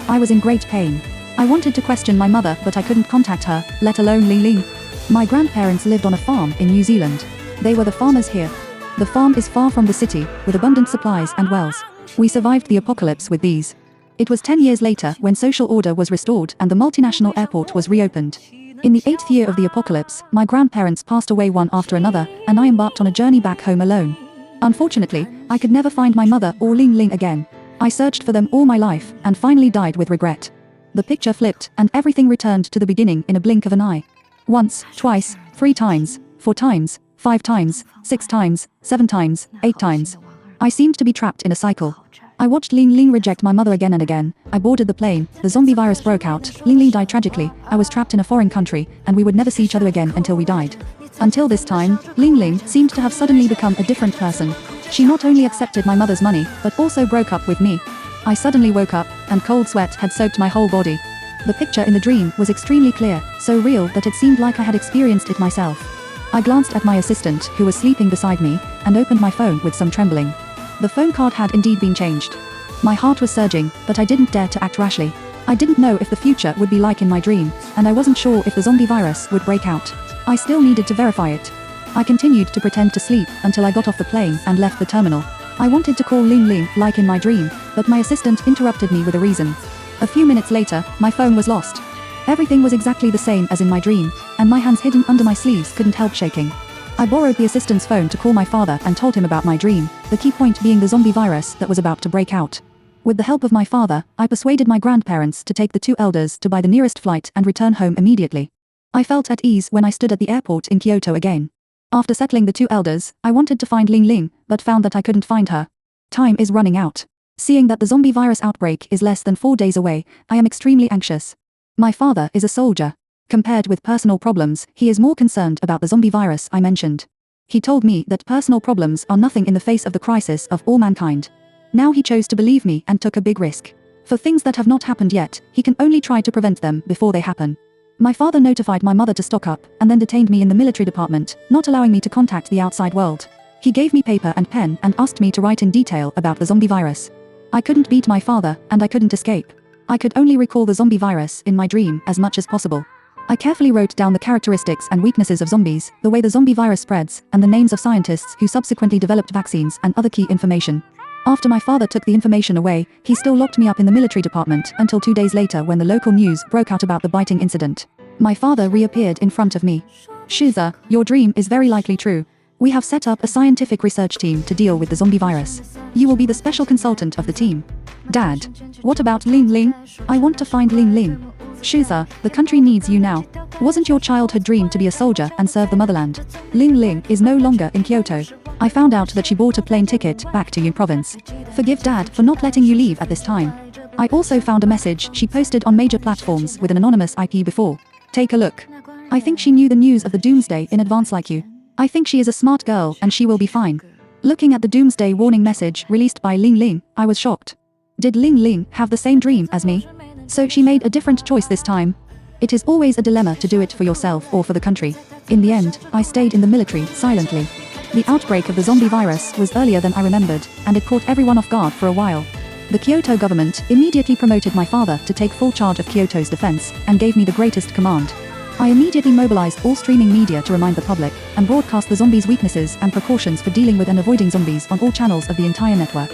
I was in great pain. I wanted to question my mother, but I couldn't contact her, let alone Ling Ling. My grandparents lived on a farm in New Zealand. They were the farmers here. The farm is far from the city, with abundant supplies and wells. We survived the apocalypse with these. It was 10 years later when social order was restored and the multinational airport was reopened. In the 8th year of the apocalypse, my grandparents passed away one after another, and I embarked on a journey back home alone. Unfortunately, I could never find my mother or Ling Ling again. I searched for them all my life, and finally died with regret. The picture flipped, and everything returned to the beginning in a blink of an eye. Once, twice, 3 times, 4 times, 5 times, 6 times, 7 times, 8 times. I seemed to be trapped in a cycle. I watched Ling Ling reject my mother again and again. I boarded the plane, the zombie virus broke out, Ling Ling died tragically, I was trapped in a foreign country, and we would never see each other again until we died. Until this time, Ling Ling seemed to have suddenly become a different person. She not only accepted my mother's money, but also broke up with me. I suddenly woke up, and cold sweat had soaked my whole body. The picture in the dream was extremely clear, so real that it seemed like I had experienced it myself. I glanced at my assistant, who was sleeping beside me, and opened my phone with some trembling. The phone card had indeed been changed. My heart was surging, but I didn't dare to act rashly. I didn't know if the future would be like in my dream, and I wasn't sure if the zombie virus would break out. I still needed to verify it. I continued to pretend to sleep until I got off the plane and left the terminal. I wanted to call Ling Ling like in my dream, but my assistant interrupted me with a reason. A few minutes later, my phone was lost. Everything was exactly the same as in my dream, and my hands hidden under my sleeves couldn't help shaking. I borrowed the assistant's phone to call my father and told him about my dream, the key point being the zombie virus that was about to break out. With the help of my father, I persuaded my grandparents to take the 2 elders to buy the nearest flight and return home immediately. I felt at ease when I stood at the airport in Kyoto again. After settling the 2 elders, I wanted to find Ling Ling, but found that I couldn't find her. Time is running out. Seeing that the zombie virus outbreak is less than 4 days away, I am extremely anxious. My father is a soldier. Compared with personal problems, he is more concerned about the zombie virus I mentioned. He told me that personal problems are nothing in the face of the crisis of all mankind. Now he chose to believe me and took a big risk. For things that have not happened yet, he can only try to prevent them before they happen. My father notified my mother to stock up, and then detained me in the military department, not allowing me to contact the outside world. He gave me paper and pen and asked me to write in detail about the zombie virus. I couldn't beat my father, and I couldn't escape. I could only recall the zombie virus in my dream as much as possible. I carefully wrote down the characteristics and weaknesses of zombies, the way the zombie virus spreads, and the names of scientists who subsequently developed vaccines and other key information. After my father took the information away, he still locked me up in the military department until 2 days later when the local news broke out about the biting incident. My father reappeared in front of me. Shiza, your dream is very likely true. We have set up a scientific research team to deal with the zombie virus. You will be the special consultant of the team. Dad, what about Ling Ling? I want to find Ling Ling. Shiza, the country needs you now. Wasn't your childhood dream to be a soldier and serve the motherland? Ling Ling is no longer in Kyoto. I found out that she bought a plane ticket back to Yun province. Forgive Dad for not letting you leave at this time. I also found a message she posted on major platforms with an anonymous IP before. Take a look. I think she knew the news of the Doomsday in advance like you. I think she is a smart girl and she will be fine. Looking at the Doomsday warning message released by Ling Ling, I was shocked. Did Ling Ling have the same dream as me? So she made a different choice this time. It is always a dilemma to do it for yourself or for the country. In the end, I stayed in the military silently. The outbreak of the zombie virus was earlier than I remembered, and it caught everyone off guard for a while. The Kyoto government immediately promoted my father to take full charge of Kyoto's defense, and gave me the greatest command. I immediately mobilized all streaming media to remind the public, and broadcast the zombies' weaknesses and precautions for dealing with and avoiding zombies on all channels of the entire network.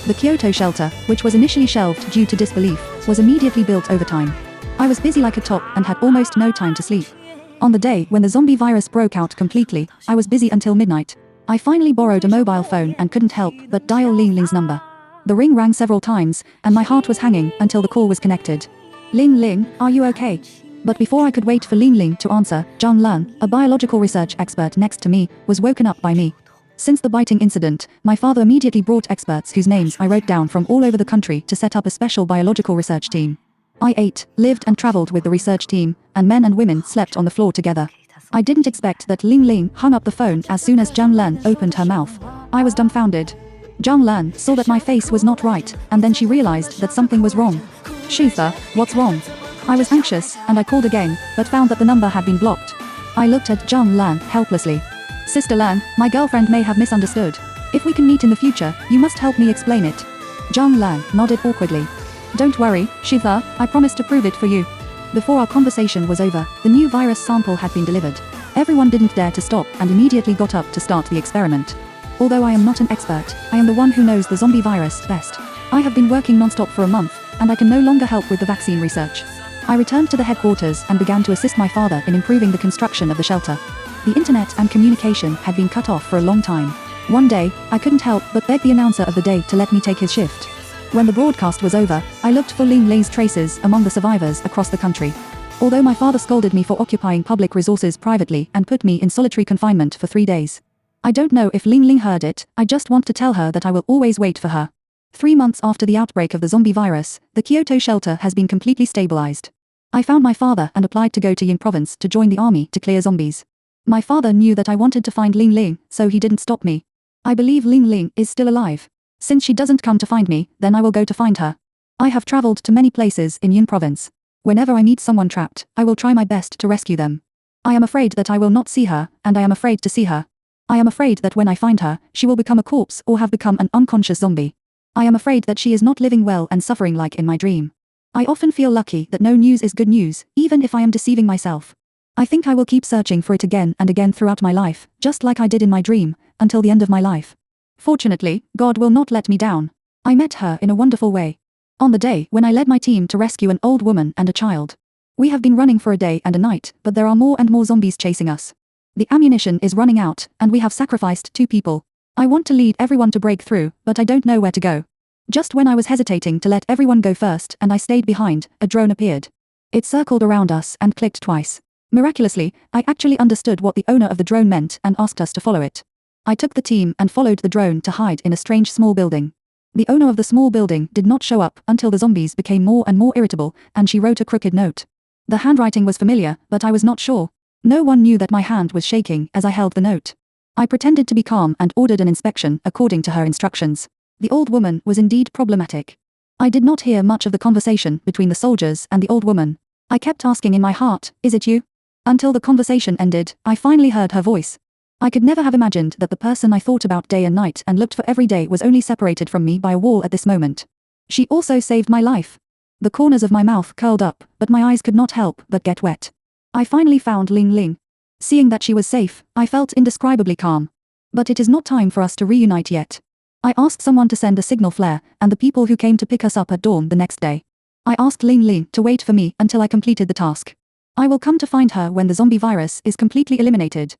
The Kyoto shelter, which was initially shelved due to disbelief, was immediately built over time. I was busy like a top and had almost no time to sleep. On the day when the zombie virus broke out completely, I was busy until midnight. I finally borrowed a mobile phone and couldn't help but dial Ling Ling's number. The ring rang several times, and my heart was hanging until the call was connected. Ling Ling, are you okay? But before I could wait for Ling Ling to answer, Zhang Lan, a biological research expert next to me, was woken up by me. Since the biting incident, my father immediately brought experts whose names I wrote down from all over the country to set up a special biological research team. I ate, lived and traveled with the research team, and men and women slept on the floor together. I didn't expect that Ling Ling hung up the phone as soon as Zhang Lan opened her mouth. I was dumbfounded. Zhang Lan saw that my face was not right, and then she realized that something was wrong. Shiza, what's wrong? I was anxious, and I called again, but found that the number had been blocked. I looked at Zhang Lan helplessly. Sister Lang, my girlfriend may have misunderstood. If we can meet in the future, you must help me explain it. Zhang Lang nodded awkwardly. Don't worry, Shitha, I promise to prove it for you. Before our conversation was over, the new virus sample had been delivered. Everyone didn't dare to stop and immediately got up to start the experiment. Although I am not an expert, I am the one who knows the zombie virus best. I have been working non-stop for a month, and I can no longer help with the vaccine research. I returned to the headquarters and began to assist my father in improving the construction of the shelter. The internet and communication had been cut off for a long time. One day, I couldn't help but beg the announcer of the day to let me take his shift. When the broadcast was over, I looked for Ling Ling's traces among the survivors across the country. Although my father scolded me for occupying public resources privately and put me in solitary confinement for 3 days. I don't know if Ling Ling heard it, I just want to tell her that I will always wait for her. 3 months after the outbreak of the zombie virus, the Kyoto shelter has been completely stabilized. I found my father and applied to go to Yin province to join the army to clear zombies. My father knew that I wanted to find Ling Ling, so he didn't stop me. I believe Ling Ling is still alive. Since she doesn't come to find me, then I will go to find her. I have traveled to many places in Yin province. Whenever I meet someone trapped, I will try my best to rescue them. I am afraid that I will not see her, and I am afraid to see her. I am afraid that when I find her, she will become a corpse or have become an unconscious zombie. I am afraid that she is not living well and suffering like in my dream. I often feel lucky that no news is good news, even if I am deceiving myself. I think I will keep searching for it again and again throughout my life, just like I did in my dream, until the end of my life. Fortunately, God will not let me down. I met her in a wonderful way. On the day when I led my team to rescue an old woman and a child. We have been running for a day and a night, but there are more and more zombies chasing us. The ammunition is running out, and we have sacrificed 2 people. I want to lead everyone to break through, but I don't know where to go. Just when I was hesitating to let everyone go first and I stayed behind, a drone appeared. It circled around us and clicked twice. Miraculously, I actually understood what the owner of the drone meant and asked us to follow it. I took the team and followed the drone to hide in a strange small building. The owner of the small building did not show up until the zombies became more and more irritable, and she wrote a crooked note. The handwriting was familiar, but I was not sure. No one knew that my hand was shaking as I held the note. I pretended to be calm and ordered an inspection according to her instructions. The old woman was indeed problematic. I did not hear much of the conversation between the soldiers and the old woman. I kept asking in my heart, "Is it you?" Until the conversation ended, I finally heard her voice. I could never have imagined that the person I thought about day and night and looked for every day was only separated from me by a wall at this moment. She also saved my life. The corners of my mouth curled up, but my eyes could not help but get wet. I finally found Ling Ling. Seeing that she was safe, I felt indescribably calm. But it is not time for us to reunite yet. I asked someone to send a signal flare, and the people who came to pick us up at dawn the next day. I asked Ling Ling to wait for me until I completed the task. I will come to find her when the zombie virus is completely eliminated.